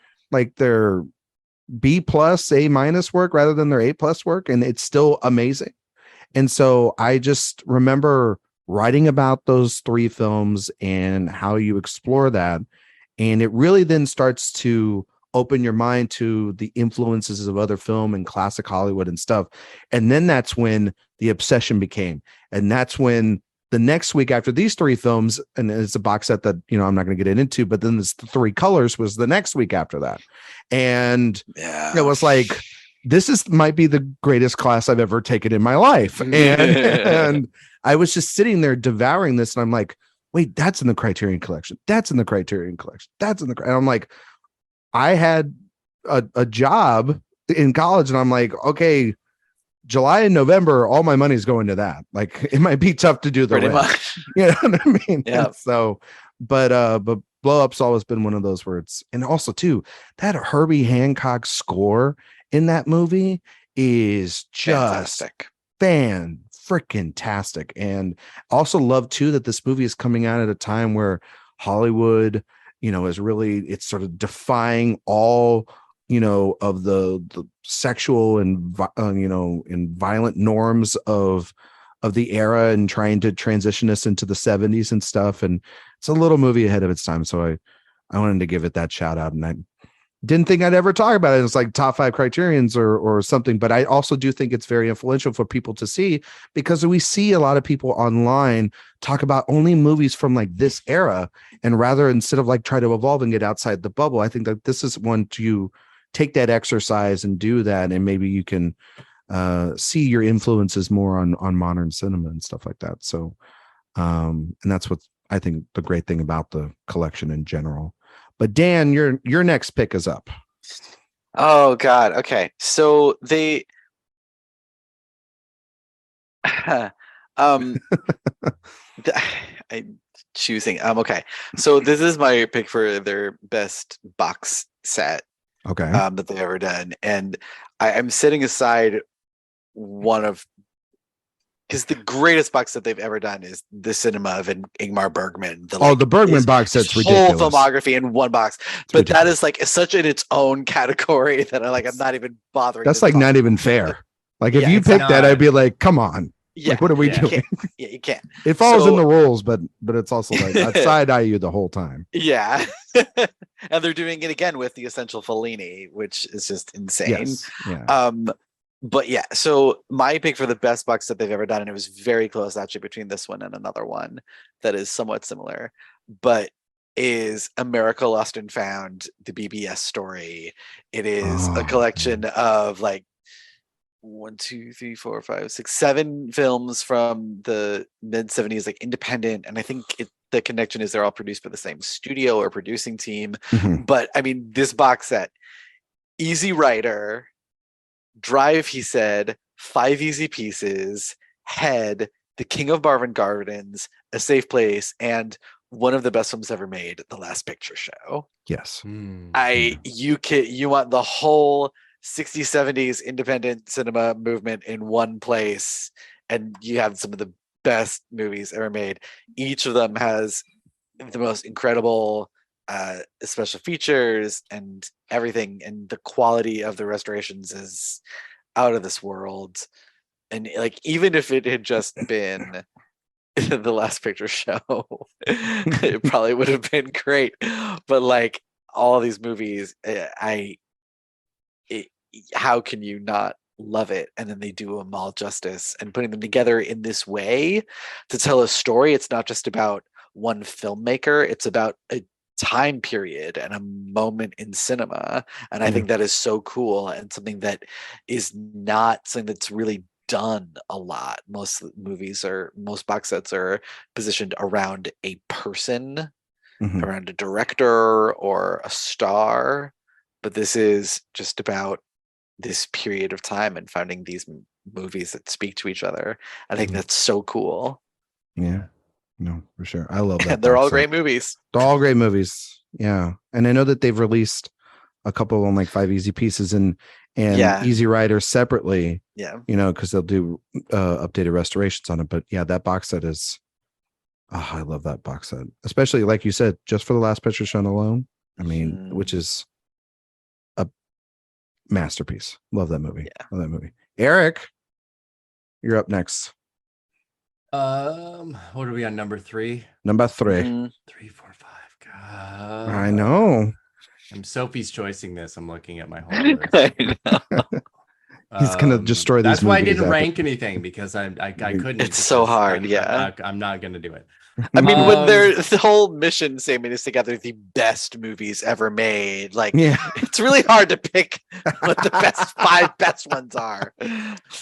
S1: B+ A- work rather than their A+ work, and it's still amazing. And so I just remember writing about those three films and how you explore that. And it really then starts to open your mind to the influences of other film and classic Hollywood and stuff. And then that's when the obsession became. And that's when the next week after these three films, and it's a box set that, I'm not going to get into, but then this Three Colors was the next week after that. And it was like, this might be the greatest class I've ever taken in my life. And I was just sitting there devouring this. And I'm like, wait, that's in the Criterion Collection. That's in the Criterion Collection. That's in the, and I'm like, I had a job in college, and I'm like, okay, July and November, all my money's going to that. Like, it might be tough to do the rest. You know what I mean?
S4: Yeah.
S1: So, but Blow Up's always been one of those words. And also too, that Herbie Hancock score in that movie is just freaking-tastic. And also love too that this movie is coming out at a time where Hollywood, is really, it's sort of defying all, of the sexual and and violent norms of the era, and trying to transition us into the 70s and stuff. And it's a little movie ahead of its time. So I wanted to give it that shout out, and I didn't think I'd ever talk about it. It's like top 5 Criterions or something, but I also do think it's very influential for people to see, because we see a lot of people online talk about only movies from like this era, and rather, instead of like try to evolve and get outside the bubble, I think that this is one to take that exercise and do that, and maybe you can see your influences more on modern cinema and stuff like that. So and that's what I think the great thing about the collection in general. But Dan, your next pick is up.
S4: Oh God. Okay. So they I'm choosing. Okay. So this is my pick for their best box set.
S1: Okay.
S4: That they've ever done. And I'm setting aside one of, because the greatest box set they've ever done is the cinema of Ingmar Bergman.
S1: The Bergman box set's ridiculous.
S4: Whole filmography in one box. But that is like such in its own category that I'm not even bothering.
S1: That's like not even fair. Like if you picked that, I'd be like, come on.
S4: Yeah.
S1: Like, what are we doing?
S4: You can't.
S1: It falls in the rules, but it's also like I'd side eye you the whole time.
S4: Yeah. And they're doing it again with the Essential Fellini, which is just insane.
S1: Yes. Yeah.
S4: But yeah, so my pick for the best box that they've ever done, and it was very close actually between this one and another one that is somewhat similar, but is America Lost and Found, the BBS story. It is a collection of like 1, 2, 3, 4, 5, 6, 7 films from the mid 70s, like independent. And I think the connection is they're all produced by the same studio or producing team.
S1: Mm-hmm.
S4: But I mean, this box set, Easy Rider, Drive, he said, 5 Easy Pieces, Head, The King of Marvin Gardens, A Safe Place, and one of the best films ever made, The Last Picture Show.
S1: Yes.
S4: You want the whole 60s, 70s independent cinema movement in one place, and you have some of the best movies ever made. Each of them has the most incredible special features and everything, and the quality of the restorations is out of this world. And like, even if it had just been the Last Picture Show, it probably would have been great. But like, all these movies, how can you not love it? And then they do them all justice, and putting them together in this way to tell a story. It's not just about one filmmaker, it's about a time period and a moment in cinema. And I think that is so cool, and something that is not something that's really done a lot. Most box sets are positioned around a person, around a director or a star, but this is just about this period of time and finding these movies that speak to each other. I think that's so cool.
S1: Yeah, no, for sure. I love that.
S4: And they're all great movies.
S1: They're all great movies. Yeah. And I know that they've released a couple on like 5 Easy Pieces and Easy Rider separately.
S4: Yeah.
S1: You know, because they'll do updated restorations on it. But yeah, that box set is, I love that box set. Especially like you said, just for the Last Picture Show alone. I mean, which is a masterpiece. Love that movie.
S4: Yeah.
S1: Love that movie. Eric, you're up next.
S2: What are we on, number 3?
S1: Number 3.
S2: 3, 4, 5. God.
S1: I know.
S2: I'm Sophie's choicing this. I'm looking at my whole list.
S1: He's gonna destroy these.
S2: That's why I didn't rank anything, because I couldn't.
S4: It's so hard.
S2: I'm not gonna do it.
S4: I mean, when the whole mission statement is to gather the best movies ever made, like, it's really hard to pick what the best 5 best ones are.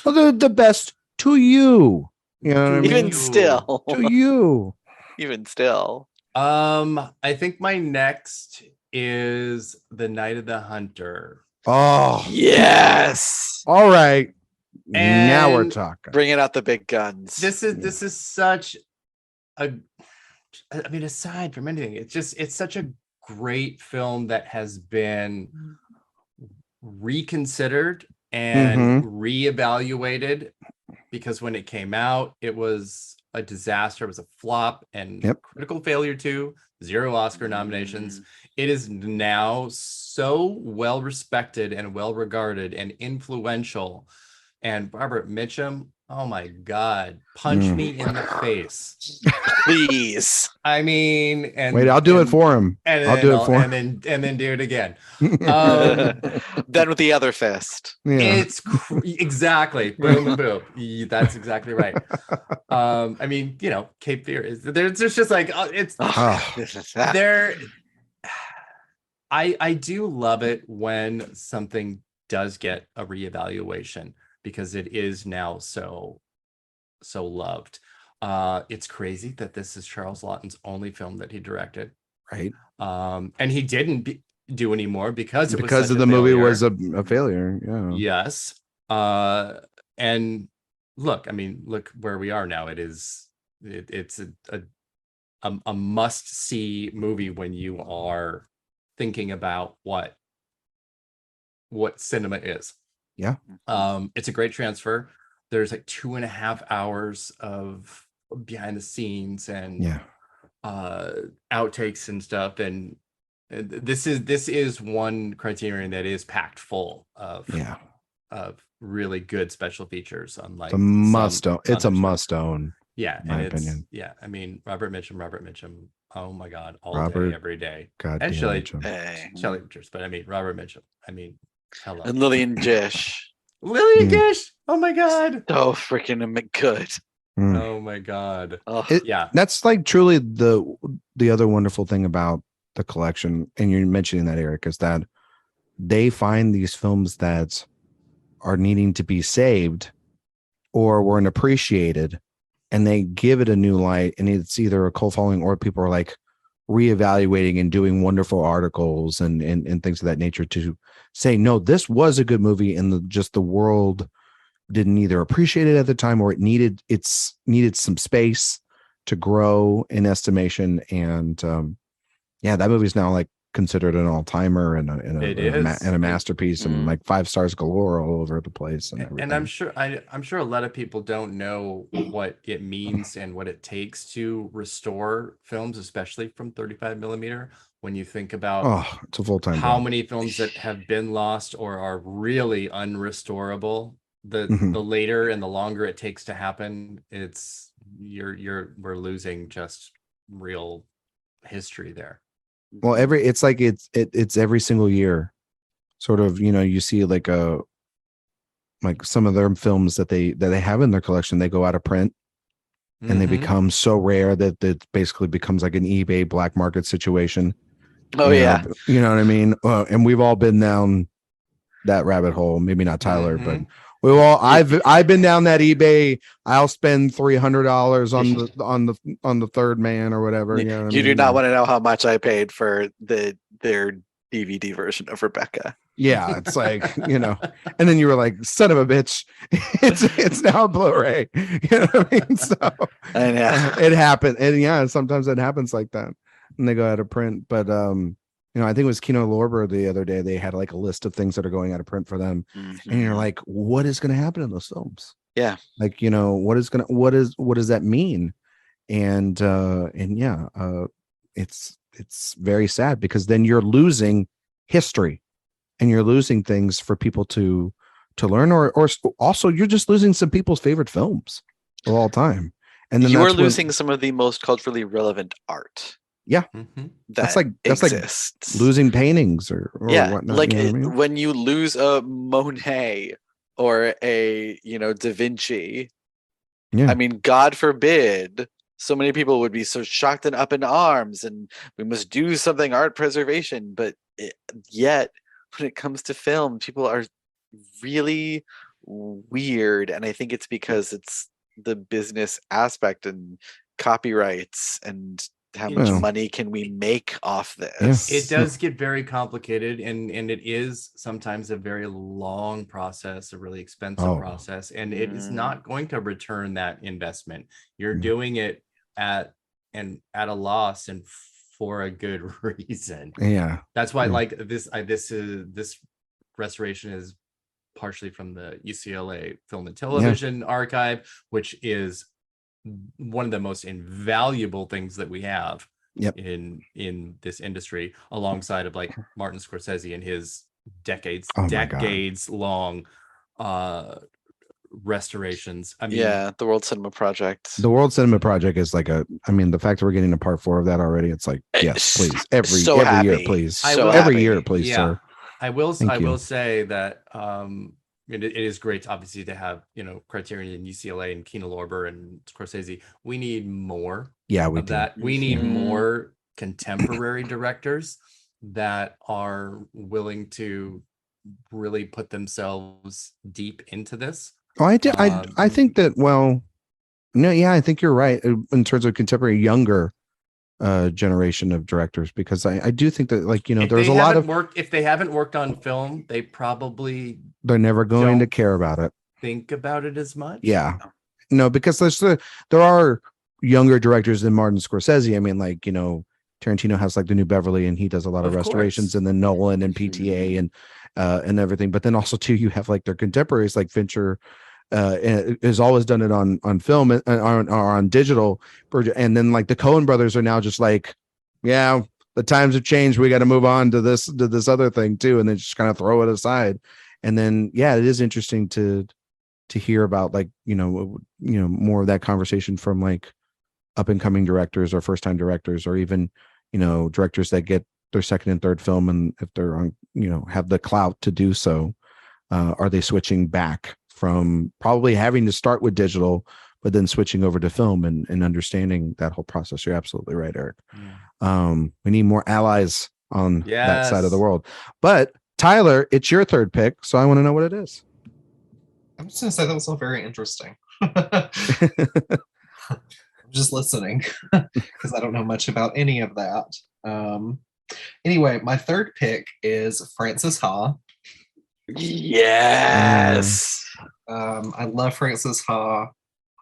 S1: Well, they're the best to you. You know what I mean?
S4: Even still.
S1: To you.
S4: Even still.
S2: I think my next is The Night of the Hunter.
S1: Oh
S4: yes.
S1: All right.
S2: And
S1: now we're talking.
S4: Bringing out the big guns.
S2: This is such a, I mean, aside from anything, it's such a great film that has been reconsidered and reevaluated, because when it came out, it was a disaster. It was a flop and critical failure too. 0 Oscar nominations. It is now so well respected and well regarded and influential. And Robert Mitchum, oh my God, punch me in the face,
S4: please.
S2: I mean, and
S1: wait, I'll do it for him. I'll do it for him,
S2: and then do it again.
S4: Then with the other fist.
S1: Yeah.
S2: It's exactly boom and boom. That's exactly right. I mean, you know, Cape Fear is there's just like it's there. I do love it when something does get a reevaluation, because it is now so loved. It's crazy that this is Charles Laughton's only film that he directed,
S1: right?
S2: And he didn't do anymore because
S1: of the movie was a failure. Yeah.
S2: Yes. And look, I mean, look where we are now. It's a must-see movie when you are thinking about what cinema is.
S1: Yeah.
S2: It's a great transfer. There's like 2.5 hours of behind the scenes and outtakes and stuff. And this is one Criterion that is packed full of really good special features. Unlike
S1: it's a must own. It's a must own.
S2: Yeah,
S1: in my opinion.
S2: Yeah, I mean, Robert Mitchum. Oh my God, all
S1: Robert,
S2: day, every day.
S1: God,
S2: and Shelley
S1: Mitchum.
S2: but I mean Robert Mitchum. I mean, hello.
S4: And Lillian Gish.
S2: Lillian Gish. Oh my God.
S4: So freaking good.
S2: Oh my God.
S1: That's like truly the other wonderful thing about the collection, and you're mentioning that, Eric, is that they find these films that are needing to be saved or weren't appreciated, and they give it a new light, and it's either a cult following or people are like reevaluating and doing wonderful articles and things of that nature to say, no, this was a good movie, and the world didn't either appreciate it at the time or it needed some space to grow in estimation. And that movie's now like considered an all-timer and a masterpiece, and like 5 stars galore all over the place and everything.
S2: And I'm sure a lot of people don't know what it means and what it takes to restore films, especially from 35 millimeter. When you think about
S1: it's a full-time
S2: how
S1: job.
S2: many films that have been lost or are really unrestorable, the later and the longer it takes to happen, we're losing just real history there.
S1: Well, it's every single year, sort of, you see like some of their films that they have in their collection, they go out of print and they become so rare that it basically becomes like an eBay black market situation.
S4: Oh, yeah.
S1: You know what I mean? And we've all been down that rabbit hole. Maybe not Tyler, but I've been down that eBay. I'll spend $300 on the Third Man or whatever. You
S4: do not want to know how much I paid for their DVD version of Rebecca.
S1: Yeah, it's like, and then you were like, son of a bitch, it's now Blu-ray. You know what I mean? So it happened. And sometimes it happens like that. And they go out of print. But I think it was Kino Lorber the other day, they had like a list of things that are going out of print for them. And you're like, what is going to happen in those films?
S4: Yeah.
S1: Like, what does that mean? And it's very sad, because then you're losing history and you're losing things for people to learn, or also you're just losing some people's favorite films of all time. And then
S4: you're losing some of the most culturally relevant art.
S1: Yeah, that's like losing paintings or whatnot.
S4: Like when you lose a Monet or a Da Vinci. Yeah, I mean, God forbid, so many people would be so shocked and up in arms, and we must do something art preservation. But yet, when it comes to film, people are really weird, and I think it's because it's the business aspect and copyrights and how much money can we make off this?
S2: It does get very complicated, and it is sometimes a very long process, a really expensive process, and it is not going to return that investment. You're doing it at a loss and for a good reason.
S1: Yeah,
S2: that's why like this restoration is partially from the UCLA Film and Television Archive, which is one of the most invaluable things that we have in this industry, alongside of like Martin Scorsese and his decades long restorations. I mean,
S4: the World Cinema Project.
S1: The World Cinema Project is like the fact that we're getting to part 4 of that already, it's like, yes, please, every year, please, every year, please, sir.
S2: I will say that it is great, obviously, to have Criterion and UCLA and Kino Lorber and Scorsese. We need more. We need more contemporary directors that are willing to really put themselves deep into this.
S1: I think that. Well, no, I think you're right in terms of contemporary younger generation of directors, because I do think that, like, there's a lot of
S2: if they haven't worked on film,
S1: they're never going to care about it,
S2: think about it as much.
S1: Because there are younger directors than Martin Scorsese. I mean, like, Tarantino has like the New Beverly, and he does a lot of restorations, and then Nolan and PTA and everything. But then also too, you have like their contemporaries like Fincher. Has always done it on film or on digital, and then like the Coen brothers are now just like, the times have changed, we got to move on to this other thing too, and then just kind of throw it aside. And then it is interesting to hear about, like, more of that conversation from like up and coming directors or first time directors, or even directors that get their second and third film, and if they're on have the clout to do so, are they switching back from probably having to start with digital, but then switching over to film and understanding that whole process. You're absolutely right, Eric. We need more allies on that side of the world. But Tyler, it's your third pick, so I want to know what it is.
S3: I'm just going to say that was all very interesting. I'm just listening because I don't know much about any of that. Anyway, my third pick is Frances Ha.
S4: Yes.
S3: I love Frances Ha.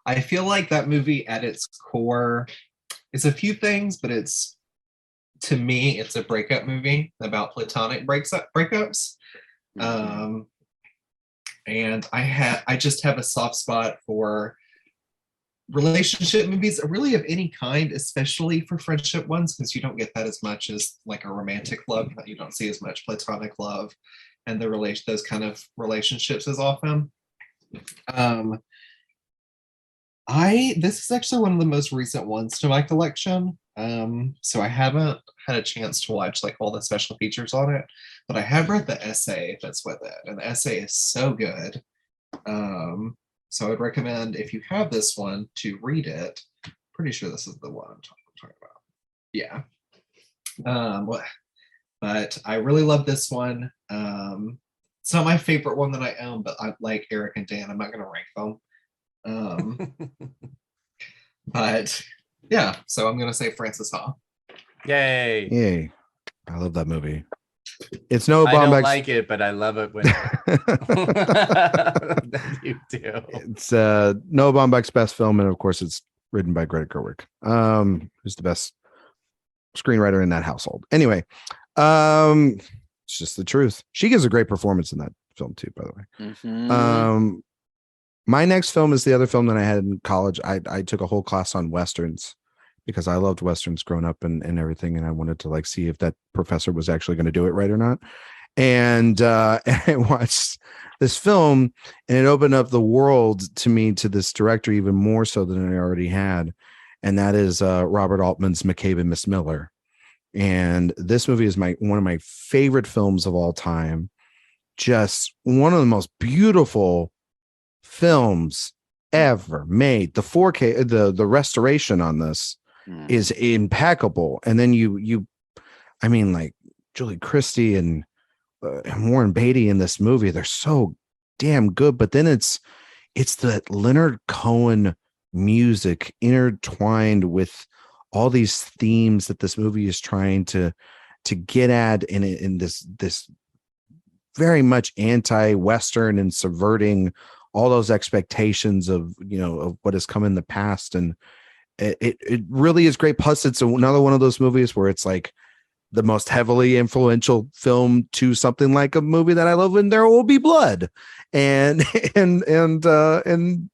S3: I feel like that movie at its core is a few things, but it's to me, it's a breakup movie about platonic breakups. And I just have a soft spot for relationship movies, really of any kind, especially for friendship ones, because you don't get that as much as like a romantic love. You don't see as much platonic love and those kind of relationships as often. This is actually one of the most recent ones to my collection. So I haven't had a chance to watch like all the special features on it, but I have read the essay that's with it, and the essay is so good. So I would recommend, if you have this one, to read it. Pretty sure this is the one I'm talking about. Yeah. But I really love this one. It's not my favorite one that I own, but I like Erik and Dan. I'm not going to rank them. But yeah, so I'm going to say Frances Ha.
S2: Yay.
S1: I love that movie. It's Noah Baumbach's.
S2: I don't like it, but I love it when you do.
S1: It's Noah Baumbach's best film, and of course, it's written by Greta Gerwig, who's the best screenwriter in that household. Anyway, it's just the truth. She gives a great performance in that film too, by the way. My next film is the other film that I had in college. I took a whole class on Westerns because I loved Westerns growing up and everything. And I wanted to like see if that professor was actually going to do it right or not. And I watched this film, and it opened up the world to me, to this director, even more so than I already had. And that is Robert Altman's McCabe and Miss Miller. And this movie is one of my favorite films of all time. Just one of the most beautiful films ever made. The 4K, the restoration on this is impeccable. And then I mean, like Julie Christie and Warren Beatty in this movie, they're so damn good. But then it's that Leonard Cohen music intertwined with all these themes that this movie is trying to get at in this very much anti-Western and subverting all those expectations of what has come in the past. And it really is great. Plus it's another one of those movies where it's like the most heavily influential film to something like a movie that I love, and There Will Be Blood, and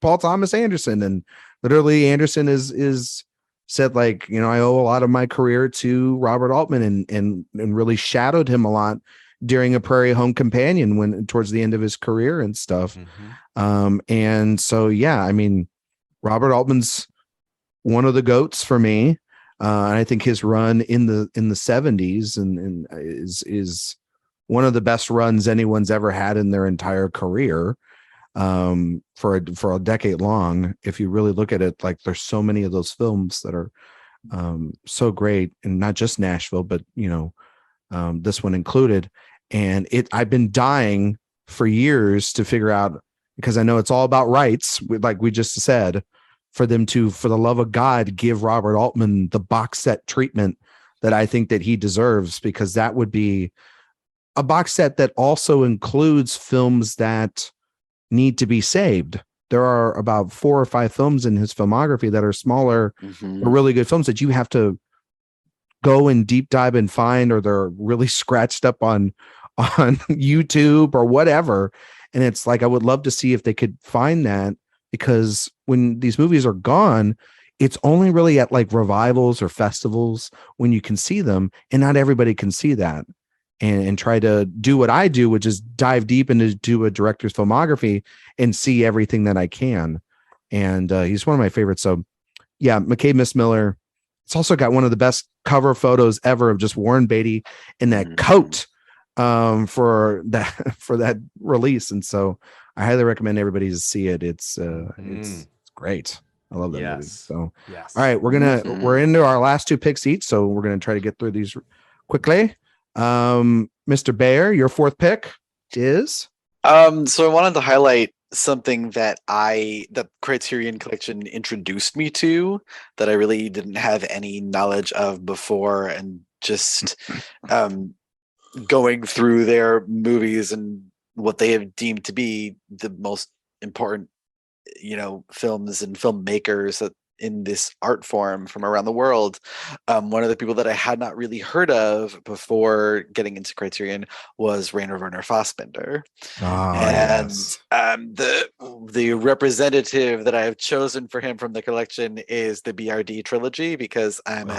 S1: Paul Thomas Anderson. And literally Anderson is said, like, I owe a lot of my career to Robert Altman, and really shadowed him a lot during A Prairie Home Companion when towards the end of his career and stuff. And so, yeah, I mean, Robert Altman's one of the GOATs for me. And I think his run in the 70s and is one of the best runs anyone's ever had in their entire career, for a decade long. If you really look at it, like, there's so many of those films that are so great, and not just Nashville, but this one included. And I've been dying for years to figure out, because I know it's all about rights, like we just said, for them to, for the love of God, give Robert Altman the box set treatment that I think that he deserves, because that would be a box set that also includes films that need to be saved. There are about 4 or 5 films in his filmography that are smaller, but really good films that you have to go and deep dive and find, or they're really scratched up on YouTube or whatever. And it's like, I would love to see if they could find that, because when these movies are gone, it's only really at like revivals or festivals when you can see them, and not everybody can see that. And try to do what I do, which is dive deep into a director's filmography and see everything that I can. And he's one of my favorites. So yeah, McCabe, Miss Miller. It's also got one of the best cover photos ever of just Warren Beatty in that coat for that release. And so I highly recommend everybody to see it. It's great. I love that movie. So all right, we're into our last 2 picks each, so we're gonna try to get through these quickly. Mr. Bayer, your 4th pick is?
S4: So I wanted to highlight something that the Criterion Collection introduced me to, that I really didn't have any knowledge of before, and just going through their movies and what they have deemed to be the most important, films and filmmakers that in this art form from around the world. One of the people that I had not really heard of before getting into Criterion was Rainer Werner Fassbinder. And the representative that I have chosen for him from the collection is the BRD trilogy, because I'm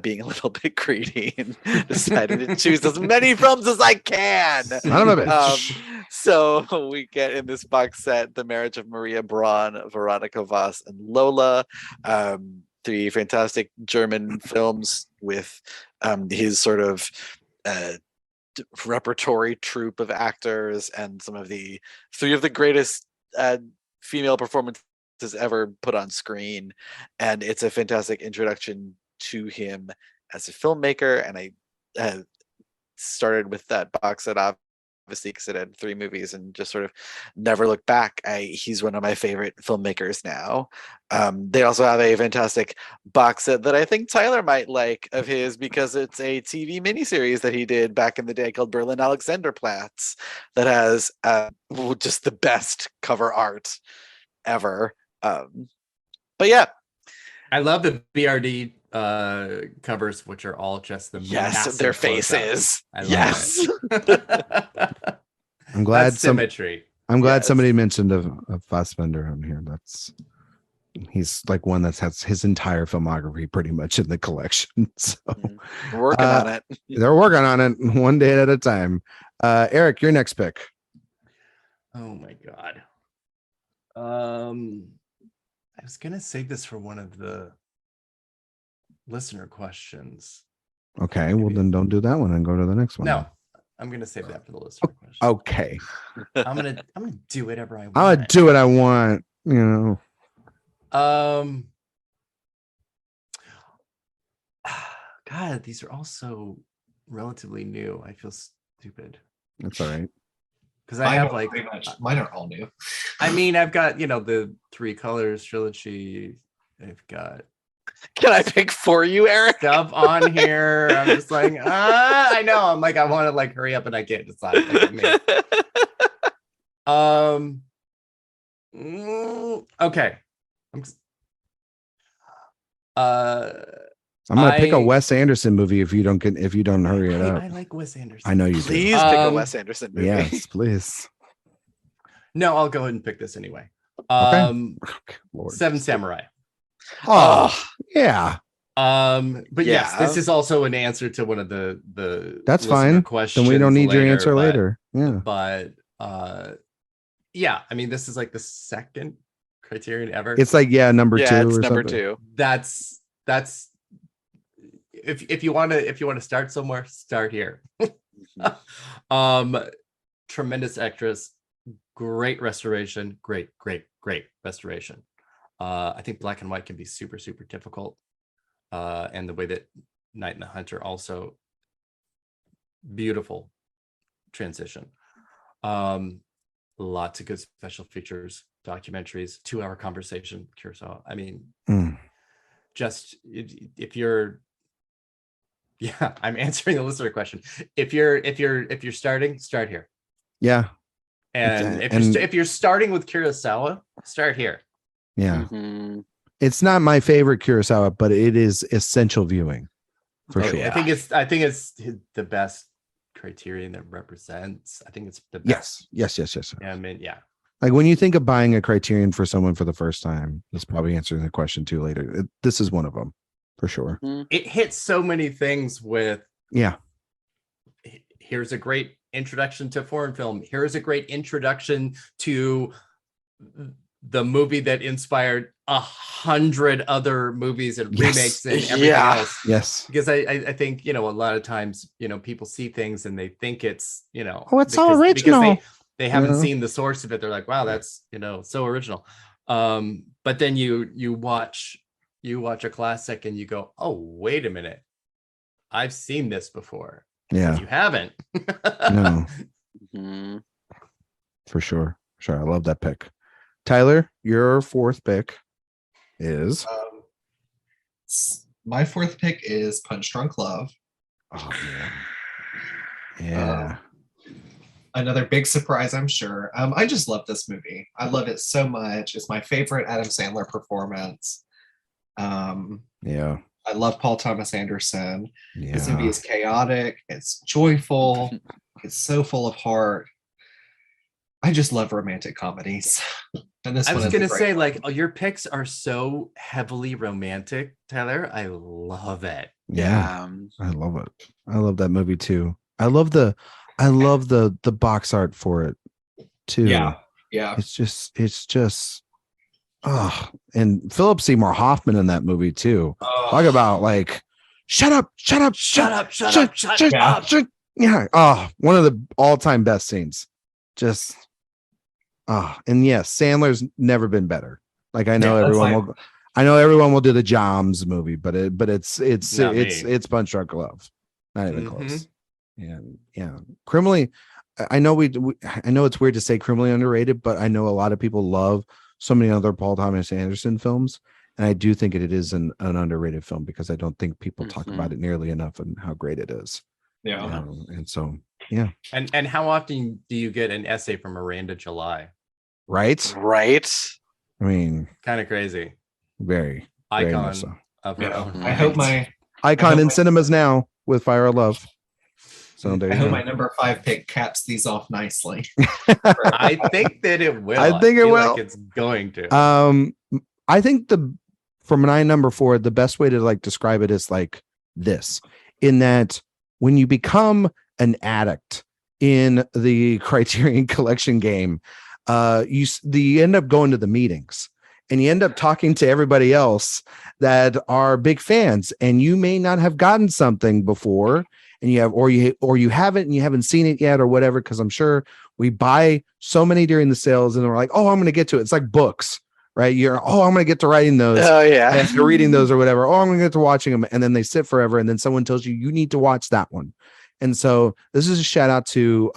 S4: being a little bit greedy and decided to choose as many films as I can.
S1: Son of a bitch.
S4: So we get in this box set The Marriage of Maria Braun, Veronica Voss, and Lola. 3 fantastic German films with his sort of repertory troupe of actors, and some of the 3 of the greatest female performances ever put on screen. And it's a fantastic introduction to him as a filmmaker. And I started with that box set, obviously, because it had 3 movies, and just sort of never looked back. He's one of my favorite filmmakers now. They also have a fantastic box set that I think Tyler might like of his, because it's a TV miniseries that he did back in the day called Berlin Alexanderplatz, that has just the best cover art ever. But yeah,
S2: I love the BRD covers, which are all just the
S4: their faces.
S2: Yes.
S1: I'm glad
S2: symmetry.
S1: I'm glad somebody mentioned a Fassbinder on here. He's like one that has his entire filmography pretty much in the collection. So
S4: we're working on it.
S1: They're working on it one day at a time. Erik, your next pick.
S2: Oh my God. I was gonna save this for one of the listener questions.
S1: Okay, well then don't do that one and go to the next one.
S2: No, I'm gonna save that for the listener question.
S1: Okay.
S2: I'm gonna do whatever I want.
S1: I'm gonna do what I want,
S2: God, these are all so relatively new. I feel stupid.
S1: That's all right.
S2: Because I have like
S3: pretty much, mine are all new.
S2: I mean, I've got the 3 Colors trilogy. I've got.
S4: Can I pick for you, Erik?
S2: Stuff on here. I'm just like, I know. I'm like, I want to like hurry up, and I can't decide. Okay.
S1: I'm gonna pick a Wes Anderson movie if you don't hurry it up.
S2: I like Wes Anderson.
S1: I know you do.
S4: Please pick a Wes Anderson movie.
S1: Yes, please.
S2: No, I'll go ahead and pick this anyway.
S1: Lord.
S2: 7 Samurai.
S1: Oh, yeah.
S2: But yes, this is also an answer to one of the
S1: that's fine.
S2: Questions.
S1: Then we don't need your answer later. Yeah.
S2: But yeah, I mean, this is like the second Criterion ever.
S1: It's like number 2.
S4: It's
S1: or
S4: number
S1: something.
S4: 2.
S2: That's if you want to start somewhere, start here. Tremendous actress, great restoration, great restoration. I think black and white can be super, super difficult. And the way that Night and the Hunter also beautiful transition. Lots of good special features, documentaries, 2-hour conversation, Kurosawa. I mean, just if you're, I'm answering the listener question. If you're starting, start here.
S1: Yeah.
S2: And if you're starting with Kurosawa, start here.
S1: Yeah. It's not my favorite Kurosawa, but it is essential viewing for sure.
S2: I think it's the best Criterion that represents. I think it's the best.
S1: Yes.
S2: Yeah, I mean, yeah.
S1: Like when you think of buying a Criterion for someone for the first time, that's probably answering the question too later. This is one of them for sure.
S2: It hits so many things with.
S1: Yeah.
S2: Here's a great introduction to foreign film. Here's a great introduction to the movie that inspired 100 other movies and remakes and everything else.
S1: Yes.
S2: Because I think, a lot of times, people see things and they think it's,
S1: it's so original.
S2: Because they haven't seen the source of it. They're like, wow, that's, so original. But then you watch a classic and you go, oh, wait a minute. I've seen this before.
S1: Yeah.
S2: You haven't.
S1: No. For sure. I love that pick. Tyler, your 4th pick is
S3: my 4th pick is Punch Drunk Love.
S1: Oh yeah.
S3: another big surprise, I'm sure. I just love this movie. I love it so much. It's my favorite Adam Sandler performance.
S1: Yeah.
S3: I love Paul Thomas Anderson. Yeah. This movie is chaotic. It's joyful. It's so full of heart. I just love romantic comedies.
S2: And this I was gonna say, like, your picks are so heavily romantic, Tyler. I love it.
S1: Yeah, I love it. I love that movie too. I love the box art for it too.
S3: Yeah.
S1: It's just and Philip Seymour Hoffman in that movie too. Talk about like shut up. Yeah. Oh, one of the all-time best scenes. Just and yes, Sandler's never been better. Like I know everyone will do the Joms movie, but it's Punch Drunk Love. Not even close. And yeah, criminally, I know I know it's weird to say criminally underrated, but I know a lot of people love so many other Paul Thomas Anderson films, and I do think it is an underrated film because I don't think people talk about it nearly enough and how great it is.
S3: Yeah,
S1: and so yeah.
S2: And how often do you get an essay from Miranda July?
S1: Right. I mean,
S2: kind of crazy.
S1: Very
S2: icon
S1: so.
S2: Of her own.
S3: I hope my
S1: icon in cinemas now with Fire of Love. So there
S3: I hope my number 5 pick caps these off nicely.
S2: I think that it will.
S1: I think it will.
S2: Like it's going to.
S1: I think for my number 4, the best way to like describe it is like this: in that when you become an addict in the Criterion Collection game, you end up going to the meetings and you end up talking to everybody else that are big fans, and you may not have gotten something before, and you have, or you haven't, and you haven't seen it yet or whatever. Cause I'm sure we buy so many during the sales and we're like, oh, I'm going to get to it. It's like books, right? I'm going to get to writing those.
S4: Oh yeah.
S1: And reading those or whatever. Oh, I'm going to get to watching them. And then they sit forever. And then someone tells you need to watch that one. And so this is a shout out to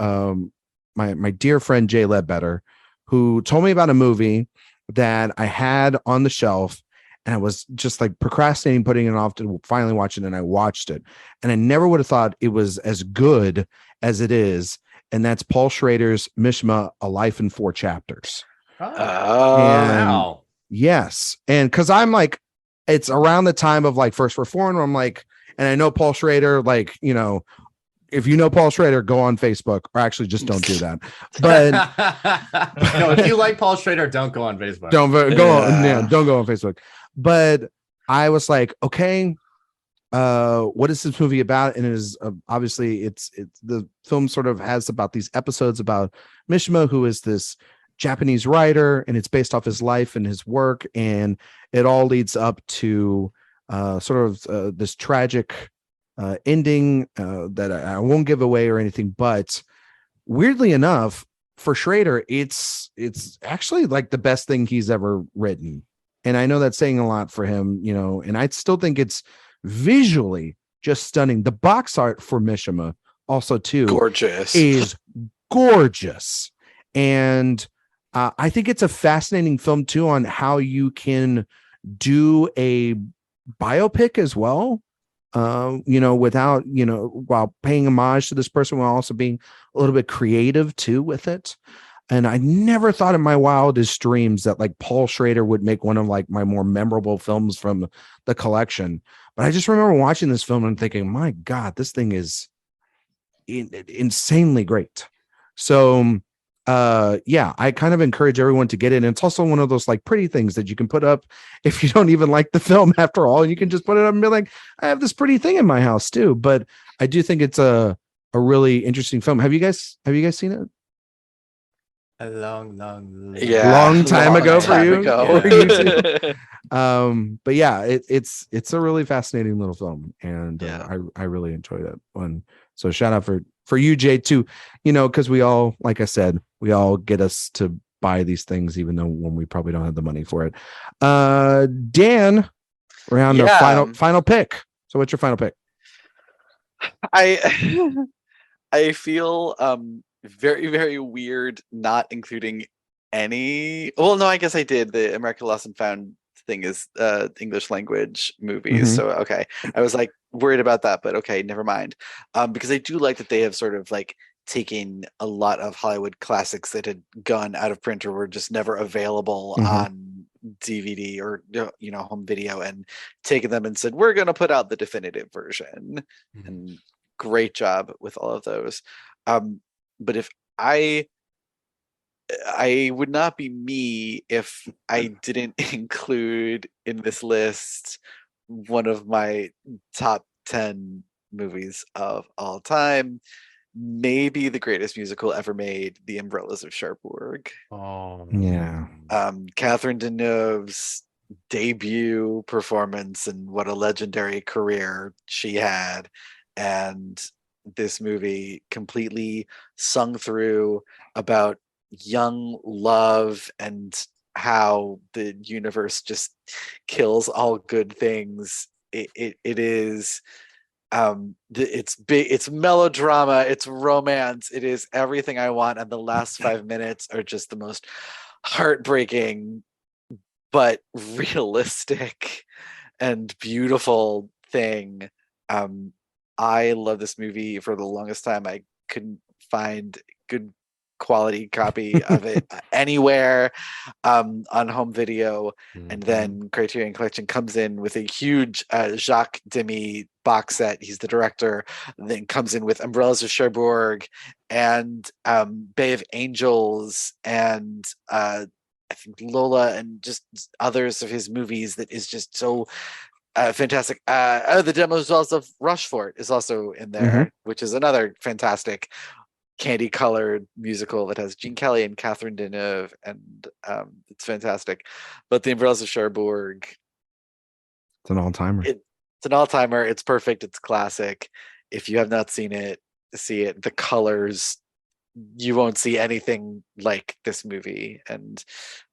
S1: my dear friend Jay Ledbetter, who told me about a movie that I had on the shelf, and I was just like procrastinating, putting it off to finally watch it. And I watched it, and I never would have thought it was as good as it is. And that's Paul Schrader's Mishma, A Life in 4 Chapters.
S2: Wow.
S1: Yes. And cause I'm like, it's around the time of like First Reformed, where I'm like, and I know Paul Schrader, like, you know, if you know Paul Schrader, go on Facebook, or actually just don't do that. But
S2: no, if you like Paul Schrader, don't go on Facebook.
S1: Don't go on Facebook. But I was like, okay, what is this movie about? And it is obviously it's the film sort of has about these episodes about Mishima, who is this Japanese writer, and it's based off his life and his work, and it all leads up to sort of this tragic ending that I won't give away or anything, but weirdly enough, for Schrader, it's actually like the best thing he's ever written. And I know that's saying a lot for him, you know, and I still think it's visually just stunning. The box art for Mishima also too is gorgeous. And I think it's a fascinating film too on how you can do a biopic as well. You know, without, you know, while paying homage to this person, while also being a little bit creative too with it. And I never thought in my wildest dreams that like Paul Schrader would make one of like my more memorable films from the collection. But I just remember watching this film and thinking, my God, this thing is insanely great. So yeah, I kind of encourage everyone to get it. And it's also one of those like pretty things that you can put up if you don't even like the film after all. You can just put it up and be like, I have this pretty thing in my house too. But I do think it's a really interesting film. Have you guys seen it?
S2: A long
S1: time ago for you.
S2: Yeah.
S1: But yeah, it's a really fascinating little film, and I really enjoyed that one. So shout out for you, Jay, too. You know, because we all, like I said, we all get us to buy these things, even though when we probably don't have the money for it. Dan, we're on the final pick. So what's your final pick?
S4: I feel very, very weird not including any. Well, no, I guess I did. The American Lost and Found thing is English language movies. So okay, I was like worried about that, but okay, never mind. Because I do like that they have sort of like taking a lot of Hollywood classics that had gone out of print or were just never available on DVD or home video, and taking them and said, we're going to put out the definitive version. And great job with all of those. But if I would not be me if I didn't include in this list one of my top 10 movies of all time, maybe the greatest musical ever made, The Umbrellas of Cherbourg.
S1: Oh yeah.
S4: Catherine Deneuve's debut performance, and what a legendary career she had. And this movie completely sung through about young love and how the universe just kills all good things. It is it's big, it's melodrama, it's romance, it is everything I want, and the last 5 minutes are just the most heartbreaking but realistic and beautiful thing. I love this movie. For the longest time I couldn't find good quality copy of it anywhere on home video. And then Criterion Collection comes in with a huge Jacques Demy box set. He's the director. Then comes in with Umbrellas of Cherbourg and Bay of Angels and I think Lola, and just others of his movies that is just so fantastic. The Demos of Rushfort is also in there, which is another fantastic candy colored musical that has Gene Kelly and Catherine Deneuve, and it's fantastic. But The Umbrellas of Cherbourg,
S1: it's an all-timer.
S4: It's an all-timer. It's perfect. It's classic. If you have not seen it, see it. The colors, you won't see anything like this movie, and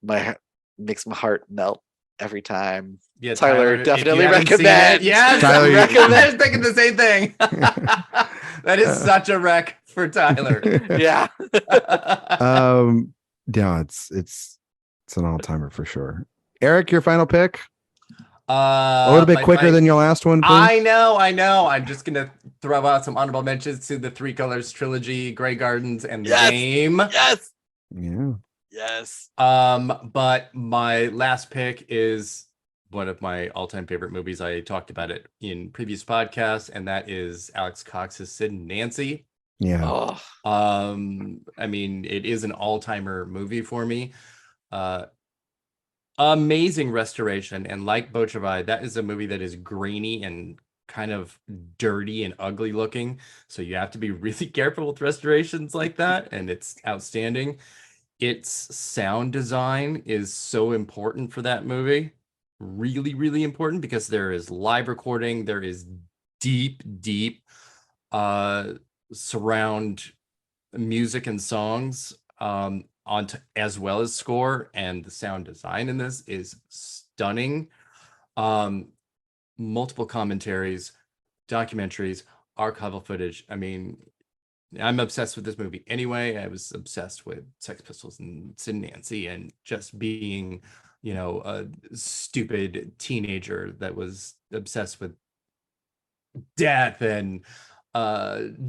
S4: makes my heart melt every time.
S2: Yeah,
S4: Tyler definitely recommend.
S2: Yes,
S1: Tyler,
S2: I was thinking the same thing. That is such a wreck for Tyler.
S4: Yeah.
S1: Yeah, it's an all-timer for sure. Eric, your final pick? A little bit quicker than your last one, please.
S2: I know. I'm just gonna throw out some honorable mentions to the Three Colors trilogy, Grey Gardens, and The Game.
S4: Yes.
S1: Yeah.
S4: Yes.
S2: But my last pick is one of my all-time favorite movies. I talked about it in previous podcasts, and that is Alex Cox's Sid and Nancy.
S1: Yeah.
S2: I mean, it is an all-timer movie for me. Amazing restoration, and like Beau Travail, that is a movie that is grainy and kind of dirty and ugly looking, so you have to be really careful with restorations like that, and it's outstanding. Its sound design is so important for that movie, really, really important, because there is live recording, there is deep surround music and songs as well as score, and the sound design in this is stunning. Multiple commentaries, documentaries, archival footage. I mean, I'm obsessed with this movie anyway. I was obsessed with Sex Pistols and Sid and Nancy, and just being, a stupid teenager that was obsessed with death and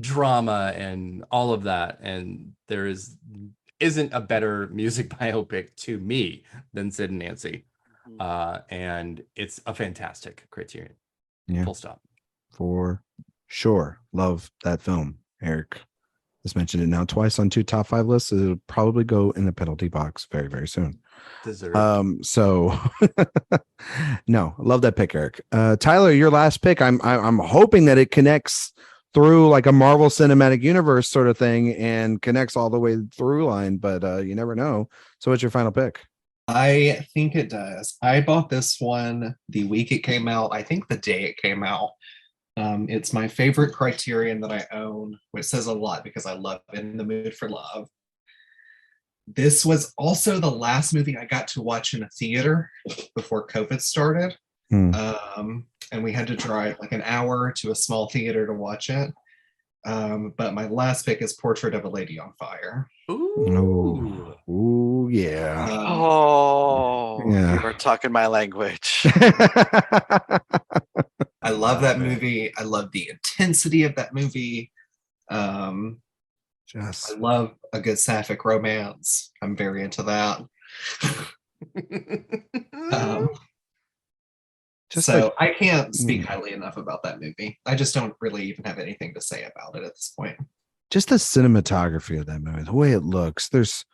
S2: drama and all of that. And there isn't a better music biopic to me than Sid and Nancy. And it's a fantastic Criterion.
S1: Yeah.
S2: Full stop.
S1: For sure. Love that film. Eric has mentioned it now twice on 2 top 5 lists. It'll probably go in the penalty box very, very soon.
S2: Deserved.
S1: So no, love that pick, Eric. Tyler, your last pick. I'm hoping that it connects through like a Marvel Cinematic Universe sort of thing and connects all the way through line, but you never know. So what's your final pick?
S3: I think it does. I bought this one the week it came out. I think the day it came out. It's my favorite Criterion that I own, which says a lot because I love In the Mood for Love. This was also the last movie I got to watch in a theater before COVID started. And we had to drive like an hour to a small theater to watch it. But my last pick is Portrait of a Lady on Fire.
S1: Ooh, yeah.
S4: Yeah. You are talking my language.
S3: I love that movie. I love the intensity of that movie.
S1: Yes.
S3: I love a good sapphic romance. I'm very into that. So I can't speak highly enough about that movie. I just don't really even have anything to say about it at this point.
S1: Just the cinematography of that movie, the way it looks. There's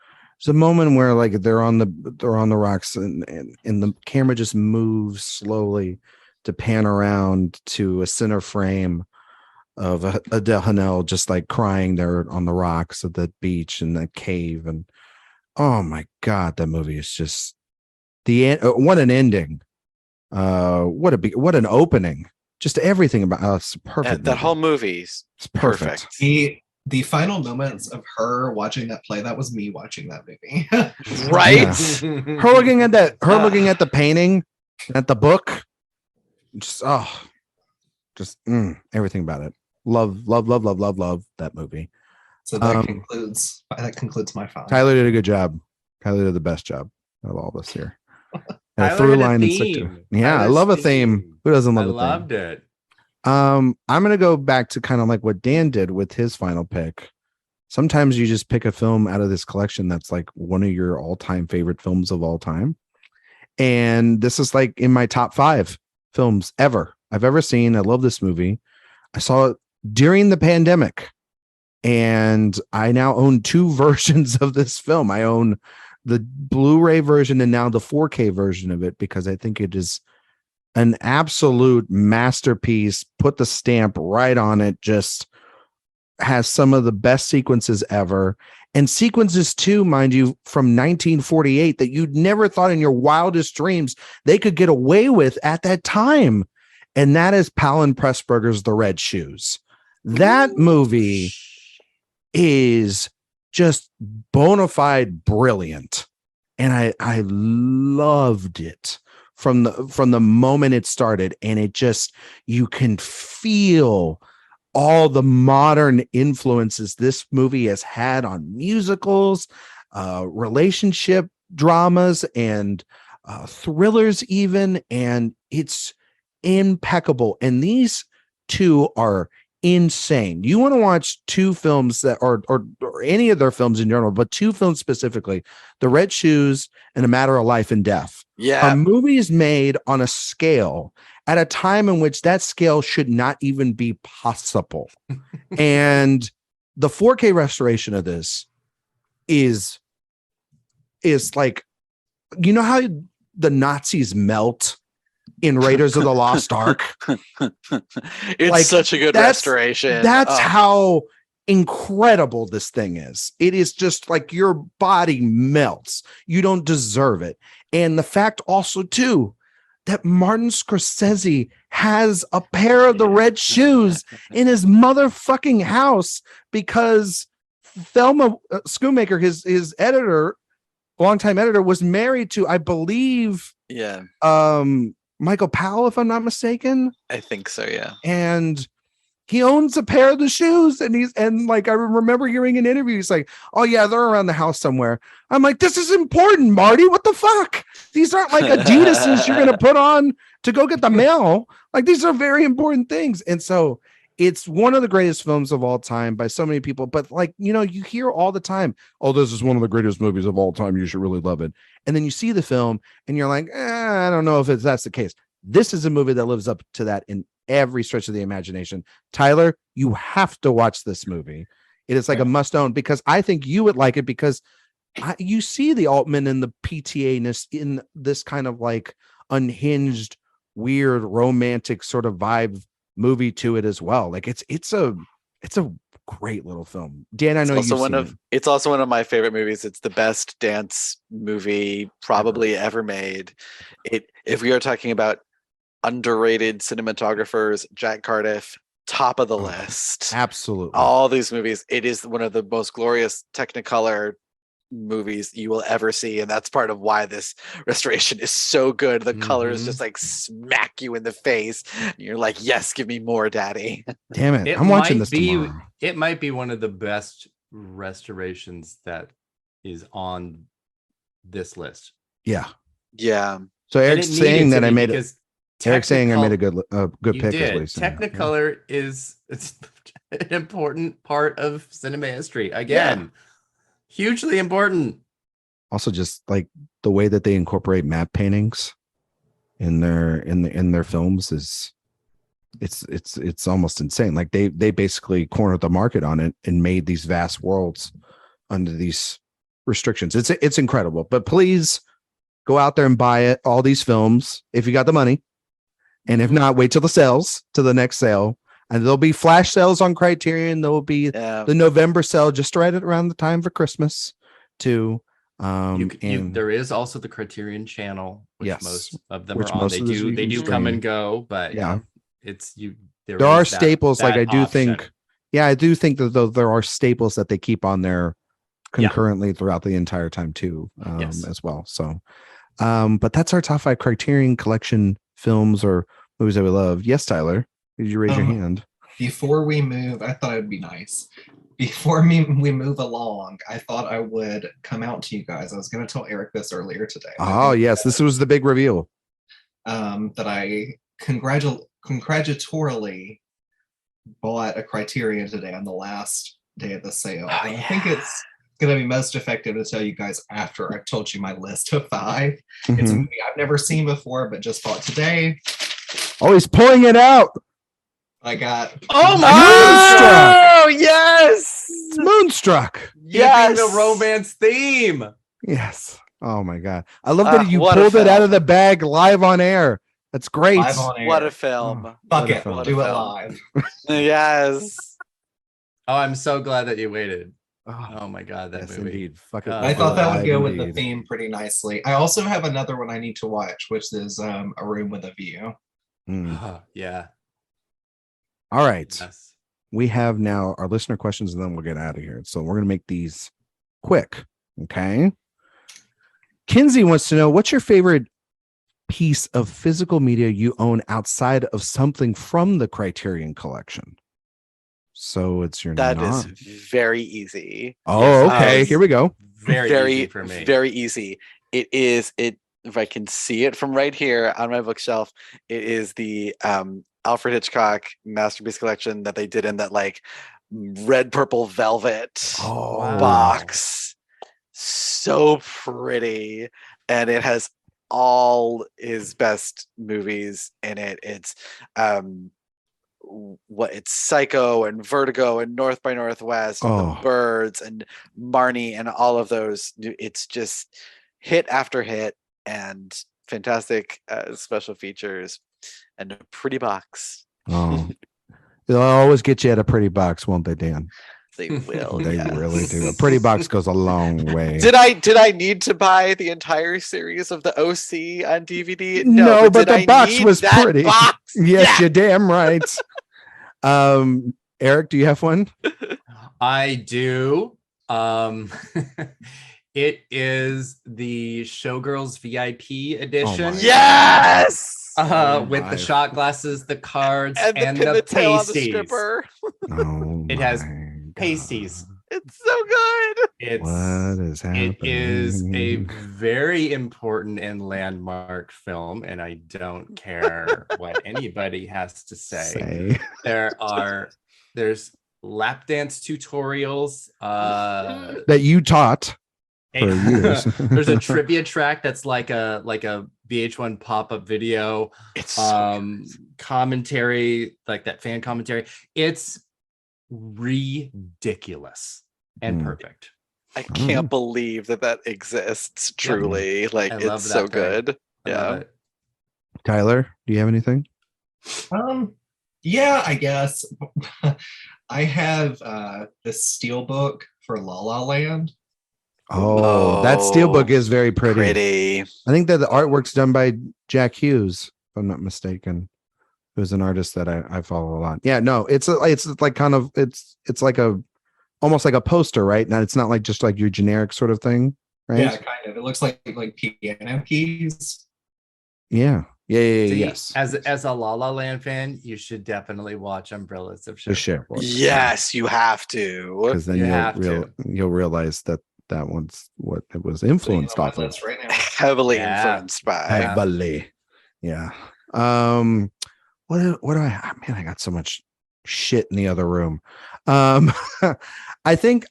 S1: a moment where like they're on the rocks and the camera just moves slowly to pan around to a center frame of Adele Hanel just like crying there on the rocks at the beach in the cave. And oh my God, that movie is just what an ending. What an opening. Just everything about it's perfect.
S4: That whole movie's perfect.
S3: The final moments of her watching that play, that was me watching that movie.
S4: Right?
S1: Yeah. Her looking at the painting, at the book. Just everything about it. Love that movie.
S3: So that concludes my five.
S1: Tyler did a good job. Tyler did the best job of all this here. And
S2: Tyler
S1: a through
S2: had a
S1: line and
S2: theme.
S1: yeah,
S2: Tyler's
S1: I love a theme. Who doesn't love a theme?
S2: I loved it.
S1: I'm gonna go back to kind of like what Dan did with his final pick. Sometimes you just pick a film out of this collection that's like one of your all-time favorite films of all time. And this is like in my top 5 films ever I've ever seen. I love this movie. I saw it during the pandemic, and I now own 2 versions of this film. I own the Blu-ray version and now the 4K version of it because I think it is an absolute masterpiece. Put the stamp right on it. Just has some of the best sequences ever, and sequences too, mind you, from 1948 that you'd never thought in your wildest dreams they could get away with at that time. And that is Palin Pressburger's The Red Shoes. That movie is just bona fide brilliant. And I loved it from the moment it started. And it just, you can feel all the modern influences this movie has had on musicals, relationship dramas, and thrillers even. And it's impeccable. And these 2 are insane. You want to watch 2 films that or any of their films in general, but 2 films specifically, The Red Shoes and A Matter of Life and Death.
S4: Yeah.
S1: A movie is made on a scale at a time in which that scale should not even be possible. And the 4K restoration of this is like, you know how the Nazis melt in Raiders of the Lost Ark?
S4: It's like, such a good restoration.
S1: That's how incredible this thing is. It is just like your body melts. You don't deserve it. And the fact also too that Martin Scorsese has a pair of the red shoes in his motherfucking house because Thelma Schoonmaker, his editor, longtime editor, was married to, I believe, Michael Powell, if I'm not mistaken.
S4: I think so, yeah.
S1: And he owns a pair of the shoes, and like I remember hearing an interview, he's like, "Oh yeah, they're around the house somewhere." I'm like, "This is important, Marty. What the fuck? These aren't like Adidas's you're gonna put on to go get the mail. Like these are very important things." And so it's one of the greatest films of all time by so many people. But like, you know, you hear all the time, "Oh, this is one of the greatest movies of all time. You should really love it." And then you see the film and you're like, I don't know if that's the case. This is a movie that lives up to that in every stretch of the imagination. Tyler, you have to watch this movie. It is like a must own, because I think you would like it because you see the Altman and the PTA-ness in this kind of like unhinged, weird, romantic sort of vibe movie to it as well. Like it's a great little film. Dan, I know
S4: it's also one of my favorite movies. It's the best dance movie probably ever made. If we are talking about underrated cinematographers, Jack Cardiff, top of the list.
S1: Absolutely.
S4: All these movies, it is one of the most glorious Technicolor movies you will ever see, and that's part of why this restoration is so good. The colors just like smack you in the face. You're like, yes, give me more, daddy.
S1: Damn it. I'm watching this tomorrow.
S2: It might be one of the best restorations that is on this list.
S1: Yeah.
S4: Yeah.
S1: So Eric's saying that I made it. Eric's saying I made a good pick.
S2: Did. Technicolor is it's an important part of cinema history. Again, hugely important.
S1: Also, just like the way that they incorporate map paintings in their films is it's almost insane. Like they basically cornered the market on it and made these vast worlds under these restrictions. It's incredible. But please go out there and buy it, all these films, if you got the money. And if not, wait till the next sale. And there'll be flash sales on Criterion. There will be the November sale just right around the time for Christmas too.
S2: There is also the Criterion channel, which most of them are on. They do come and go, but there
S1: are staples. Like I do think that there are staples that they keep on there concurrently throughout the entire time too, as well. So, but that's our top 5 Criterion Collection films or movies that we love. Yes, Tyler, did you raise your hand?
S3: Before we move, I thought it'd be nice. Before we move along, I thought I would come out to you guys. I was going to tell Eric this earlier today.
S1: Oh, yes. This was the big reveal.
S3: That I congratulatorily bought a Criterion today on the last day of the sale. I think it's going to be most effective to tell you guys after I've told you my list of 5. Mm-hmm. It's a movie I've never seen before, but just bought today.
S1: Oh, he's pulling it out.
S3: I got
S4: Moonstruck. Oh yes,
S1: it's Moonstruck.
S2: Yes, the romance theme.
S1: Yes. Oh my god, I love that you pulled it out of the bag live on air. That's great.
S4: What a film!
S3: Fuck it, we'll do it live.
S4: Yes.
S2: Oh, I'm so glad that you waited. Oh my god, that movie.
S1: Indeed.
S3: I thought that would go with the theme pretty nicely. I also have another one I need to watch, which is A Room with a View.
S2: Yeah.
S1: All right. Yes. We have now our listener questions and then we'll get out of here. So we're going to make these quick. Okay. Kinsey wants to know, what's your favorite piece of physical media you own outside of something from the Criterion Collection? So it's your
S4: That is very easy.
S1: Oh, okay. Here we go.
S2: Very easy for me.
S4: Very easy. If I can see it from right here on my bookshelf, it is the Alfred Hitchcock Masterpiece Collection that they did in that like red purple velvet box. So pretty. And it has all his best movies in it. It's it's Psycho and Vertigo and North by Northwest and The Birds and Marnie and all of those. It's just hit after hit and fantastic special features and a pretty box.
S1: Oh, they'll always get you at a pretty box, won't they, Dan?
S4: They will.
S1: They really do. A pretty box goes a long way.
S4: Did I need to buy the entire series of the OC on DVD?
S1: No, but the box was pretty. Box? Yes, you're damn right. Eric, do you have one?
S2: I do. It is the Showgirls VIP edition.
S4: Yes.
S2: With the shot glasses, the cards, and the pasties. It has pasties.
S4: It's so good.
S1: What is happening?
S2: It is a very important and landmark film, and I don't care what anybody has to say. There's lap dance tutorials
S1: that you taught. For years.
S2: There's a trivia track that's like a VH1 pop-up video.
S4: It's
S2: commentary, like that fan commentary. It's ridiculous and perfect.
S4: I can't believe that exists. Truly, like it's so good. Yeah.
S1: Tyler, do you have anything?
S3: Yeah, I guess I have the steelbook for La La Land.
S1: Oh, that steelbook is very
S4: pretty.
S1: I think that the artwork's done by Jack Hughes, if I'm not mistaken, who's an artist that I follow a lot. Yeah, no, it's like kind of it's like almost like a poster, right? Now it's not like just like your generic sort of thing, right?
S3: Yeah, kind of. It looks like piano keys.
S1: Yeah.
S2: See,
S1: Yes.
S2: As a La La Land fan, you should definitely watch Umbrellas of Cherbourg.
S4: Yes, you have to.
S1: Because then you'll realize that one's what it was influenced off of.
S3: Right now.
S4: Heavily influenced by.
S1: Heavily. Yeah. What do man, I got so much shit in the other room. I think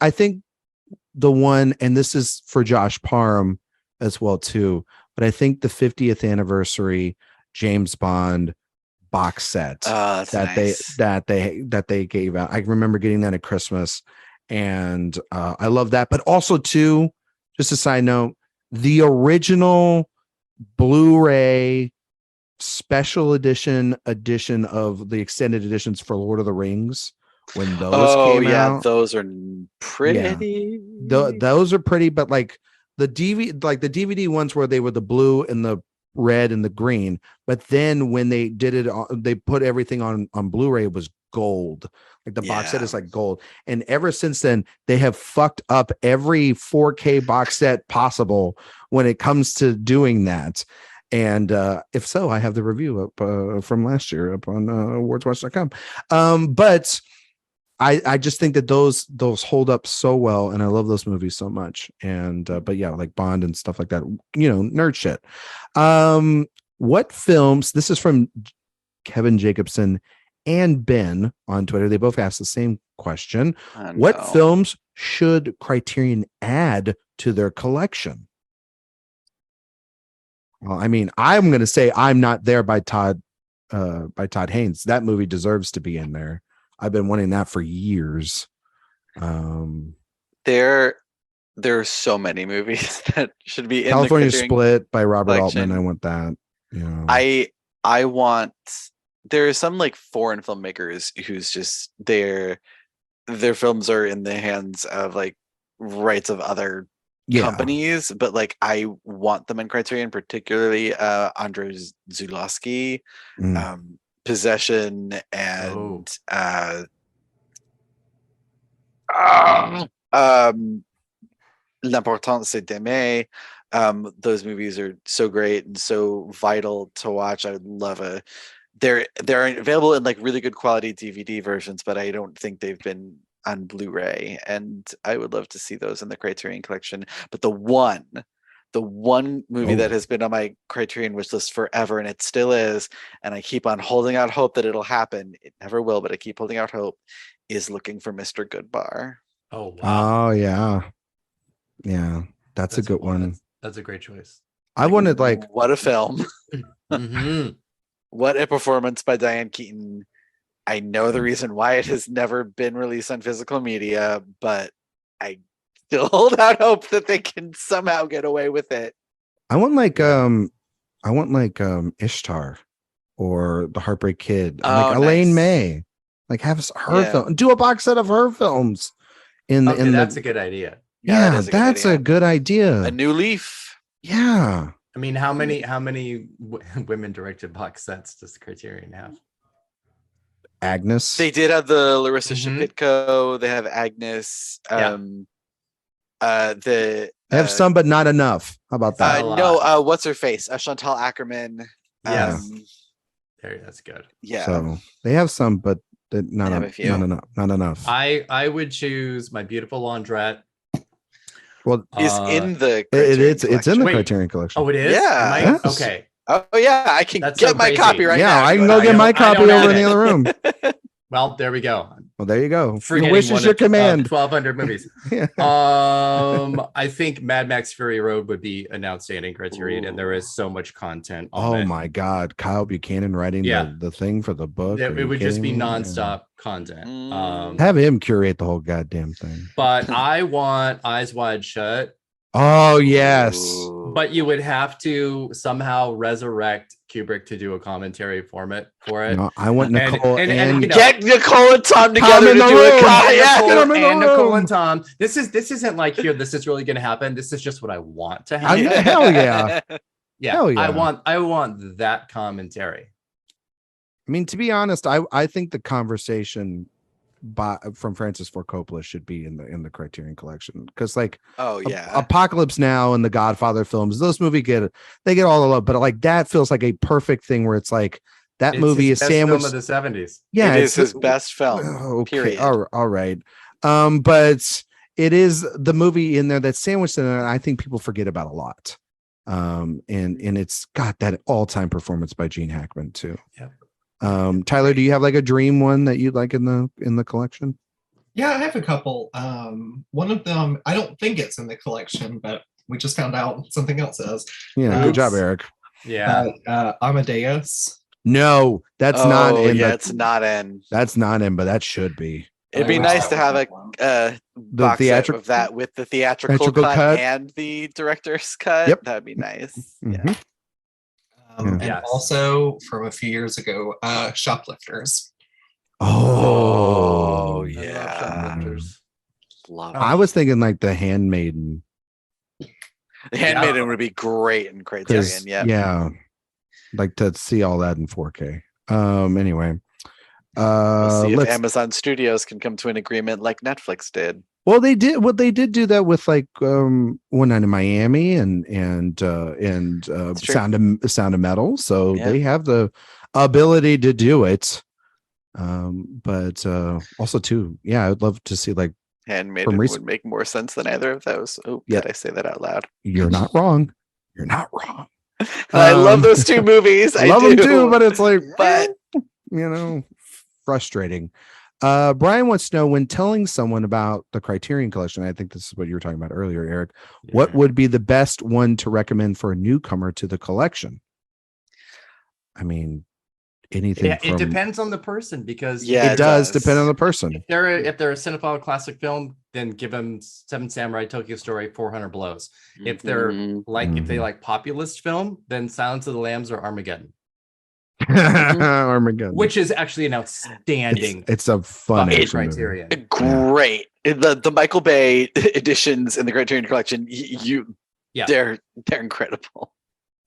S1: the one, and this is for Josh Parham as well too, but I think the 50th anniversary James Bond box set that they gave out. I remember getting that at Christmas, and I love that. But also too, just a side note, the original Blu-ray special edition of the extended editions for Lord of the Rings, when those came out,
S4: those are pretty.
S1: Yeah. Those are pretty, but like the DVD ones where they were the blue and the red and the green, but then when they did it, they put everything on Blu-ray, it was gold. Like the box set is like gold, and ever since then they have fucked up every 4K box set possible when it comes to doing that. And if so, I have the review up from last year up on AwardsWatch.com. But I just think that those hold up so well, and I love those movies so much. And but yeah, like Bond and stuff like that, nerd shit. What films? This is from Kevin Jacobson and Ben on Twitter. They both asked the same question. What films should Criterion add to their collection? Well, I mean, I'm going to say I'm Not There by Todd Haynes. That movie deserves to be in there. I've been wanting that for years.
S4: There are so many movies that should be in
S1: California
S4: the
S1: Split by Robert
S4: collection.
S1: Altman. I want that.
S4: I want. There are some like foreign filmmakers who's just their films are in the hands of like rights of other companies, but like I want them in Criterion, particularly Andrzej Zulawski, Possession, and L'important c'est d'aimer. Those movies are so great and so vital to watch. I would love they're available in like really good quality DVD versions, but I don't think they've been on Blu-ray, and I would love to see those in the Criterion Collection. But the one movie that has been on my Criterion wish list forever, and it still is, and I keep on holding out hope that it'll happen. It never will, but I keep holding out hope, is Looking for Mr. Goodbar.
S2: Oh wow.
S1: Oh yeah, that's a good one.
S2: That's a great choice.
S1: I wanted like,
S4: what a film.
S2: Mm-hmm.
S4: What a performance by Diane Keaton. I know the reason why it has never been released on physical media, but I still hold out hope that they can somehow get away with it.
S1: I want like Ishtar or The Heartbreak Kid, like Elaine May, like have her film, do a box set of her films.
S2: That's a good idea.
S1: Yeah, that's a good idea.
S4: A new leaf.
S1: Yeah.
S2: I mean, how many women directed box sets does Criterion have?
S1: Agnes.
S4: They did have the Larissa Shepitko. They have Agnes. They
S1: have some, but not enough. How about that?
S4: What's her face? Chantal Ackerman.
S2: Yes. That's good.
S4: Yeah.
S1: So they have some, but not enough.
S2: I would choose My Beautiful Laundrette.
S1: Well,
S4: is in the
S1: it's in the Criterion Collection.
S2: Oh, it is?
S4: Yeah.
S2: Okay.
S4: Oh yeah, I can get my copy right now.
S1: Yeah, I can go get my copy over in the other room.
S2: Well, there we go.
S1: Well, there you go.
S2: Your
S1: wish is your command.
S2: 1,200 movies. I think Mad Max Fury Road would be an outstanding Criterion, and there is so much content on it.
S1: Oh my God, Kyle Buchanan writing the thing for the book.
S2: It would just be nonstop content.
S1: Have him curate the whole goddamn thing.
S2: But I want Eyes Wide Shut.
S1: Oh yes.
S2: But you would have to somehow resurrect Kubrick to do a commentary format for it.
S1: No, I want Nicole and
S4: get Nicole and Tom together to do a commentary.
S2: And Nicole and Tom. This isn't like here. This is really going to happen. This is just what I want to happen.
S1: Hell yeah.
S2: Yeah.
S1: Hell yeah.
S2: I want that commentary.
S1: I mean, to be honest, I think the conversation from Francis Ford Coppola should be in the Criterion Collection, because like Apocalypse Now and the Godfather films, those movies get all the love, but like that feels like a perfect thing where it's like that movie is sandwiched
S2: film of the 70s.
S1: Yeah,
S4: it is his best film.
S1: Okay,
S4: period.
S1: All right, but it is the movie in there that's sandwiched in there. I think people forget about a lot. And it's got that all-time performance by Gene Hackman too.
S2: Yep.
S1: Tyler, do you have like a dream one that you'd like in the collection?
S3: Yeah, I have a couple. One of them, I don't think it's in the collection, but we just found out something else is.
S1: Yeah, good job, Eric.
S2: Yeah.
S3: Amadeus.
S1: No, that's not in.
S4: Yeah, it's not in.
S1: That's not in, but that should be.
S4: It'd be nice to have a box set of that with the theatrical cut and the director's cut.
S1: Yep.
S4: That'd be nice.
S1: Mm-hmm.
S4: Yeah.
S3: And also from a few years ago, Shoplifters.
S1: Oh
S4: yeah.
S2: Love
S1: I was thinking like The Handmaiden.
S4: The Handmaiden would be great in Criterion.
S1: Yeah. Like to see all that in 4K. Anyway.
S4: We'll see if Amazon Studios can come to an agreement like Netflix did.
S1: Well, they did do that with like One Night in Miami and Sound of Metal. So they have the ability to do it. But also too, yeah, I'd love to see like
S4: Handmaiden would make more sense than either of those. Oh, did I say that out loud?
S1: You're not wrong. You're not wrong.
S4: I love those two movies. I
S1: love
S4: them
S1: too, but it's like, frustrating. Brian wants to know, when telling someone about the Criterion Collection, I think this is what you were talking about earlier, Eric, what would be the best one to recommend for a newcomer to the collection? I mean, anything.
S2: It depends on the person, because
S1: it does depend on the person.
S2: If they're a cinephile classic film, then give them Seven Samurai, Tokyo Story, 400 Blows. If they're if they like populist film, then Silence of the Lambs or Armageddon.
S1: Armageddon,
S2: which is actually an outstanding.
S1: It's a fun
S2: Criterion.
S4: Great. The Michael Bay editions in the Criterion Collection, they're incredible.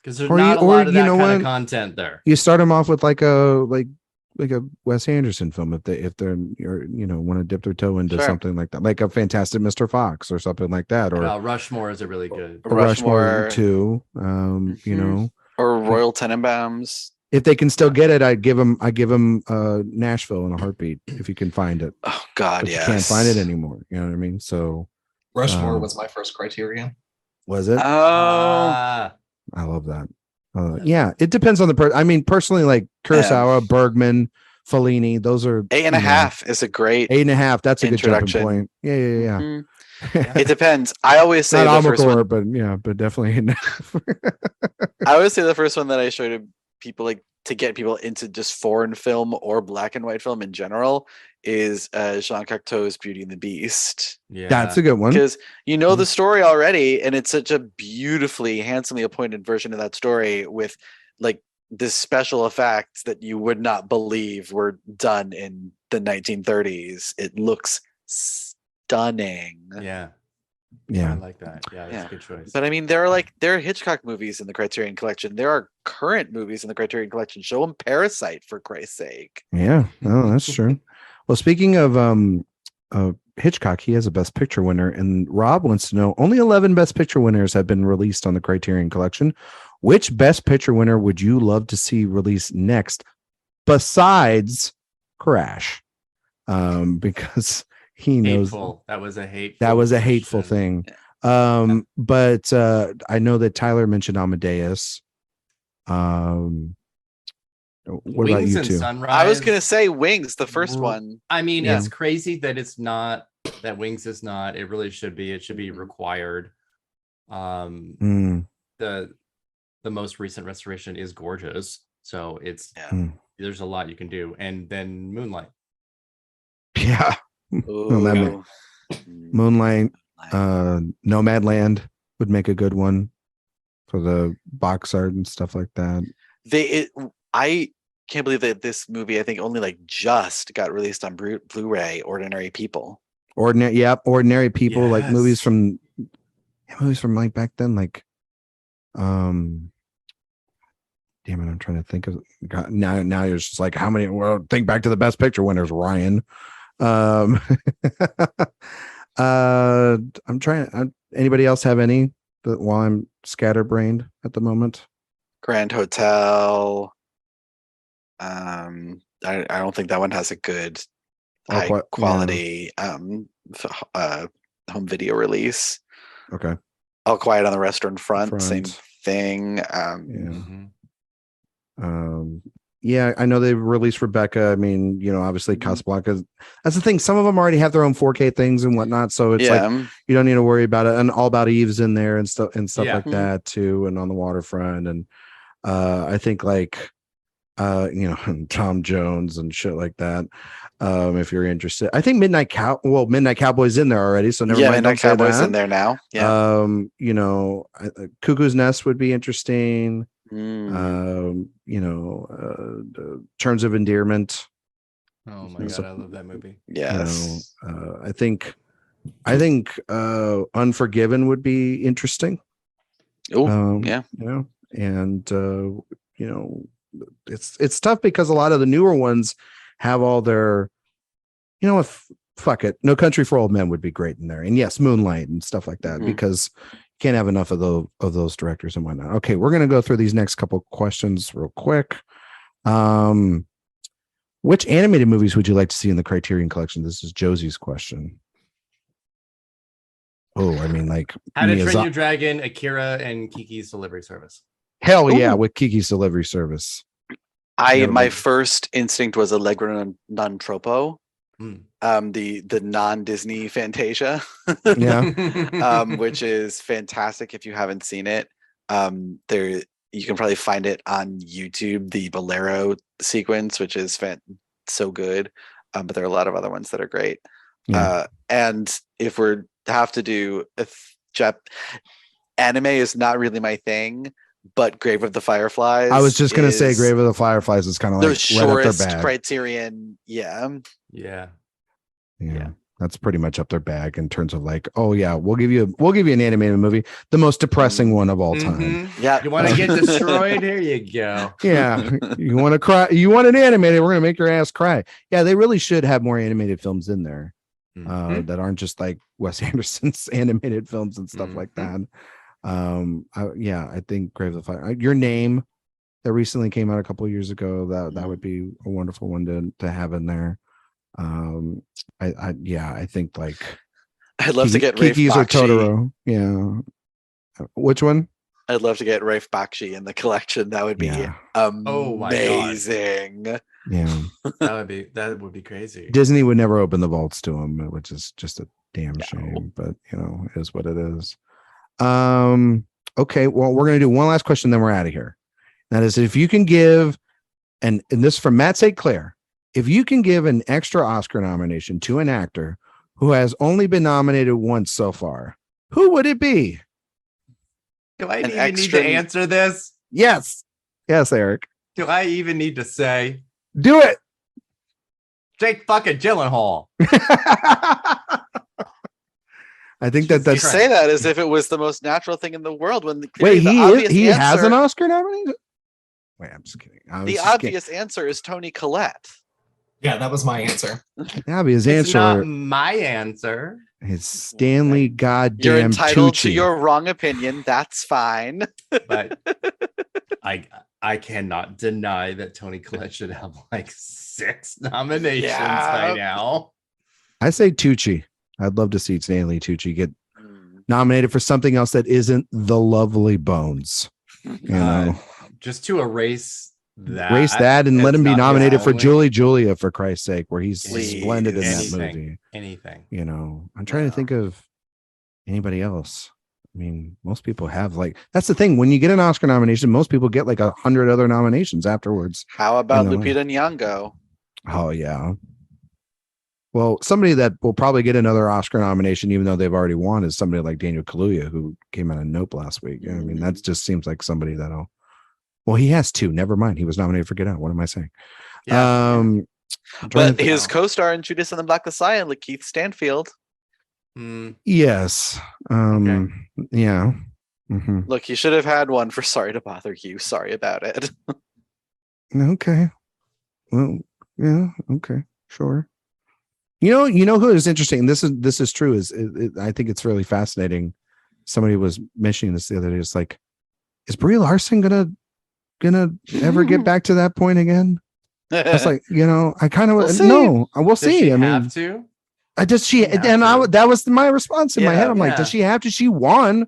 S2: Because there's not a lot of that kind of content there.
S1: You start them off with like a Wes Anderson film if they're want to dip their toe into something like that, like a Fantastic Mr. Fox or something like that, or
S2: Rushmore is a really good
S1: Rushmore too.
S4: Or Royal Tenenbaums.
S1: If they can still get it, I give them Nashville in a heartbeat if you can find it.
S4: Oh God,
S1: yes. You can't find it anymore. You know what I mean? So
S3: Rushmore was my first Criterion.
S1: Was it?
S4: Oh.
S1: I love that. Yeah, it depends on the person. I mean, personally, like Kurosawa, Bergman, Fellini, those are
S4: 8.5 is a great
S1: 8.5. That's a good jumping point. Yeah.
S4: Mm-hmm. It depends. I always say
S1: not
S4: the first one,
S1: but definitely 8.5.
S4: I always say the first one that I show to people, like to get people into just foreign film or black and white film in general, is Jean Cocteau's Beauty and the Beast.
S1: Yeah, that's a good one,
S4: because the story already, and it's such a beautifully, handsomely appointed version of that story with like this special effects that you would not believe were done in the 1930s. It looks stunning.
S2: Yeah, I like that. Yeah, that's a good choice.
S4: But I mean, there are Hitchcock movies in the Criterion Collection. There are current movies in the Criterion Collection. Show them Parasite, for Christ's sake.
S1: Yeah, no, that's true. Well, speaking of Hitchcock, he has a Best Picture winner, and Rob wants to know, only 11 Best Picture winners have been released on the Criterion Collection. Which Best Picture winner would you love to see released next, besides Crash? Because he knows
S2: that was a
S1: hateful thing. But I know that Tyler mentioned Amadeus. What about you two?
S2: Sunrise.
S4: I was gonna say Wings, the first one.
S2: I mean, it's crazy that it's not, that Wings is not. It really should be. It should be required. The most recent restoration is gorgeous, so it's there's a lot you can do. And then Moonlight.
S1: Yeah. Moonlight. Nomadland would make a good one for the box art and stuff like that.
S4: I can't believe that this movie, I think, only just got released on Blu-ray. Ordinary People.
S1: Ordinary People, yes. Like movies from like back then, like damn it, I'm trying to think of God, now you're just like, how many? Well, think back to the Best Picture winners, Ryan. I'm trying. Anybody else have any while I'm scatterbrained at the moment?
S4: Grand Hotel. I don't think that one has a good high quality home video release.
S1: Okay.
S4: All Quiet on the Restaurant Front. Same thing.
S1: Yeah, I know they released Rebecca. I mean, obviously Casablanca. That's the thing. Some of them already have their own 4K things and whatnot, so it's like you don't need to worry about it. And All About Eve's in there and stuff like that too, and On the Waterfront. And I think like Tom Jones and shit like that. If you're interested, I think Midnight Cowboy's in there already, so never mind.
S4: Midnight Cowboy's in there now.
S1: Cuckoo's Nest would be interesting. Terms of Endearment.
S2: Oh my god, I love that movie.
S4: Yes.
S1: I think Unforgiven would be interesting. It's tough because a lot of the newer ones have all their, fuck it. No Country for Old Men would be great in there. And yes, Moonlight and stuff like that, because you can't have enough of those directors and whatnot. Okay, we're going to go through these next couple questions real quick. Which animated movies would you like to see in the Criterion Collection? This is Josie's question. Oh, I mean, like
S2: How to Train Your Dragon, Akira, and Kiki's Delivery Service.
S1: Hell yeah, with Kiki's Delivery Service.
S4: My first instinct was Allegro non troppo. The non-Disney Fantasia, which is fantastic if you haven't seen it. There you can probably find it on YouTube, the Bolero sequence, which is so good. But there are a lot of other ones that are great. And if we have to do anime is not really my thing, but Grave of the Fireflies.
S1: I was just gonna say Grave of the Fireflies is kind of like
S4: the shortest Criterion.
S1: Yeah. That's pretty much up their bag in terms of like, we'll give you an animated movie, the most depressing one of all time.
S2: You want to get destroyed? Here you go.
S1: You want to cry? You want an animated? We're gonna make your ass cry. Yeah, they really should have more animated films in there that aren't just like Wes Anderson's animated films and stuff like that. I think Grave of the Fire. Your Name, that recently came out a couple of years ago. That would be a wonderful one to have in there. I think like
S4: I'd love to get
S1: Kiki's or Totoro. Yeah. Which one?
S4: I'd love to get Rafe Bakshi in the collection. That would be amazing.
S1: Yeah.
S2: that would be crazy.
S1: Disney would never open the vaults to him, which is just a damn shame, but it is what it is. Okay, well, we're gonna do one last question, then we're out of here. That is, if you can give, and this is from Matt St. Clair, if you can give an extra Oscar nomination to an actor who has only been nominated once so far, who would it be?
S2: Do I even need to answer this?
S1: Yes, Eric.
S2: Do I even need to say?
S1: Do it.
S2: Jake fucking Gyllenhaal.
S1: I think that
S4: you say that as if it was the most natural thing in the world. When
S1: he has an Oscar nomination. Wait, I'm just kidding.
S4: The obvious answer is Toni Collette.
S3: Yeah, that was my answer.
S1: Yeah, his answer.
S2: It's not my answer.
S1: It's Stanley goddamn
S4: You're entitled
S1: Tucci.
S4: to your wrong opinion. That's fine.
S2: But I cannot deny that Toni Collette should have like 6 nominations by now.
S1: I say Tucci. I'd love to see Stanley Tucci get nominated for something else that isn't The Lovely Bones.
S2: Just to erase
S1: that and let him be nominated for Julia, for Christ's sake, where he's splendid in that movie.
S2: Anything.
S1: I'm trying to think of anybody else. I mean, most people have that's the thing. When you get an Oscar nomination, most people get like 100 other nominations afterwards.
S4: How about Lupita Nyong'o?
S1: Oh yeah. Well, somebody that will probably get another Oscar nomination, even though they've already won, is somebody like Daniel Kaluuya, who came out of Nope last week. I mean, that just seems like somebody that'll. Well, he has 2. Never mind. He was nominated for Get Out. What am I saying?
S4: Yeah. But his co-star in Judas and the Black Messiah, like Keith Stanfield.
S1: Yes. Yeah. Mm-hmm.
S4: Look, you should have had one for Sorry to Bother You. Sorry about it.
S1: Okay. Well, yeah. Okay. Sure. You know who is interesting. This is true. I think it's really fascinating. Somebody was mentioning this the other day. It's like, is Brie Larson gonna ever get back to that point again? It's like, I kind of we'll see.
S2: I mean, have to.
S1: That was my response in my head. I'm like, does she have to? She won.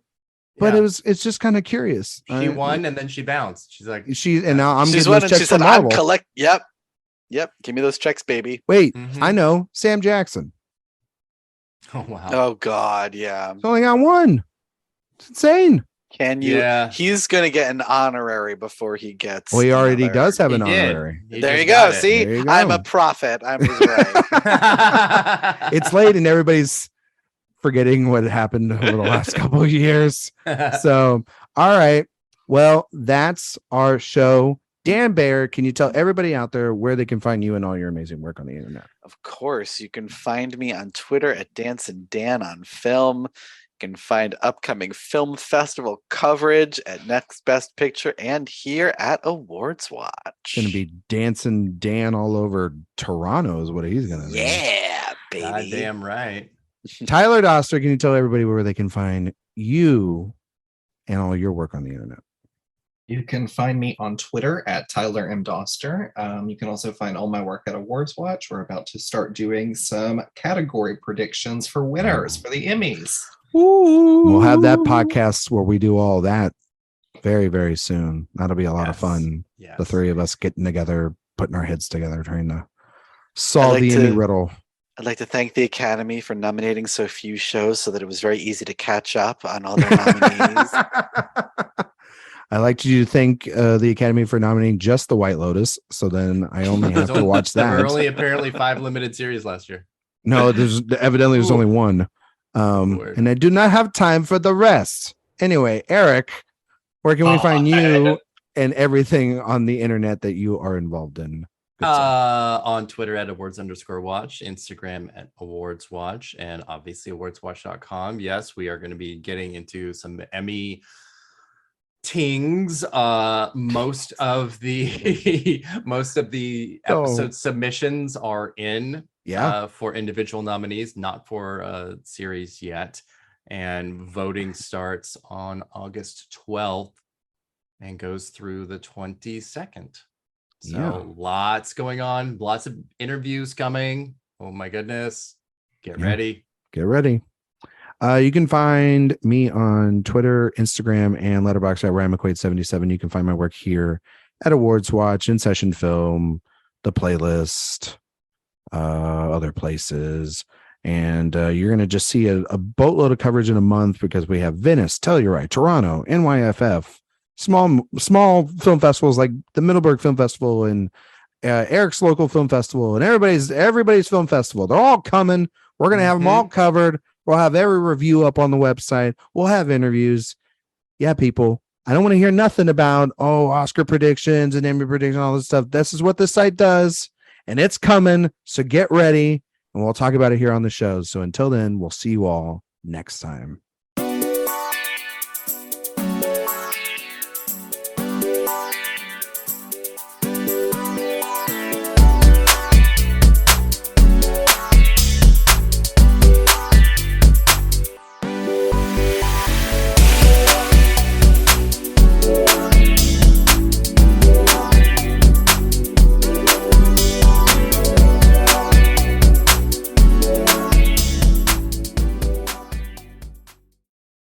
S1: But it's just kind of curious.
S2: She won and then she bounced. She's like,
S1: and now I'm
S4: she's
S1: getting those checks from Marvel.
S4: Yep. Give me those checks, baby.
S1: Wait, I know Sam Jackson.
S2: Oh wow.
S4: Oh God, yeah.
S1: He's only got one. It's insane.
S4: Can you? Yeah. He's gonna get an honorary before he gets.
S1: Well, he already does have an honorary.
S4: There you go. See, you go. I'm a prophet. I was right.
S1: It's late and everybody's forgetting what happened over the last couple of years. So, all right. Well, that's our show. Dan Bayer, can you tell everybody out there where they can find you and all your amazing work on the internet?
S4: Of course. You can find me on Twitter at Dance and Dan on Film. You can find upcoming film festival coverage at Next Best Picture and here at AwardsWatch.
S1: It's going to be Dancing Dan all over Toronto is what he's going to do.
S4: Yeah, baby.
S2: God damn right.
S1: Tyler Doster, can you tell everybody where they can find you and all your work on the internet?
S3: You can find me on Twitter at Tyler M. Doster. You can also find all my work at AwardsWatch. We're about to start doing some category predictions for winners for the Emmys.
S1: Ooh. We'll have that podcast where we do all that very, very soon. That'll be a lot of fun. Yes. The three of us getting together, putting our heads together, trying to solve the Emmy riddle.
S4: I'd like to thank the Academy for nominating so few shows so that it was very easy to catch up on all their nominees.
S1: I'd like you to thank the Academy for nominating just The White Lotus. So then I only have to watch that.
S2: There were only apparently 5 limited series last year.
S1: No, there's only one. And I do not have time for the rest. Anyway, Eric, where can we find you and everything on the internet that you are involved in?
S2: On Twitter at awards_watch, Instagram at AwardsWatch, and obviously awardswatch.com. Yes, we are going to be getting into some Emmy tings. Most of the episode submissions are in for individual nominees, not for series yet, and voting starts on August 12th and goes through the 22nd. So lots going on, lots of interviews coming. Oh my goodness. Get ready.
S1: You can find me on Twitter, Instagram, and Letterboxd at Ryan McQuade 77. You can find my work here at AwardsWatch, In Session Film, The Playlist, other places. And you're going to just see a boatload of coverage in a month because we have Venice, Telluride, Toronto, NYFF, small film festivals like the Middleburg Film Festival and Eric's local film festival and everybody's film festival. They're all coming. We're going to have them all covered. We'll have every review up on the website. We'll have interviews. Yeah, people. I don't want to hear nothing about, Oscar predictions and Emmy predictions and all this stuff. This is what this site does, and it's coming. So get ready, and we'll talk about it here on the show. So until then, we'll see you all next time.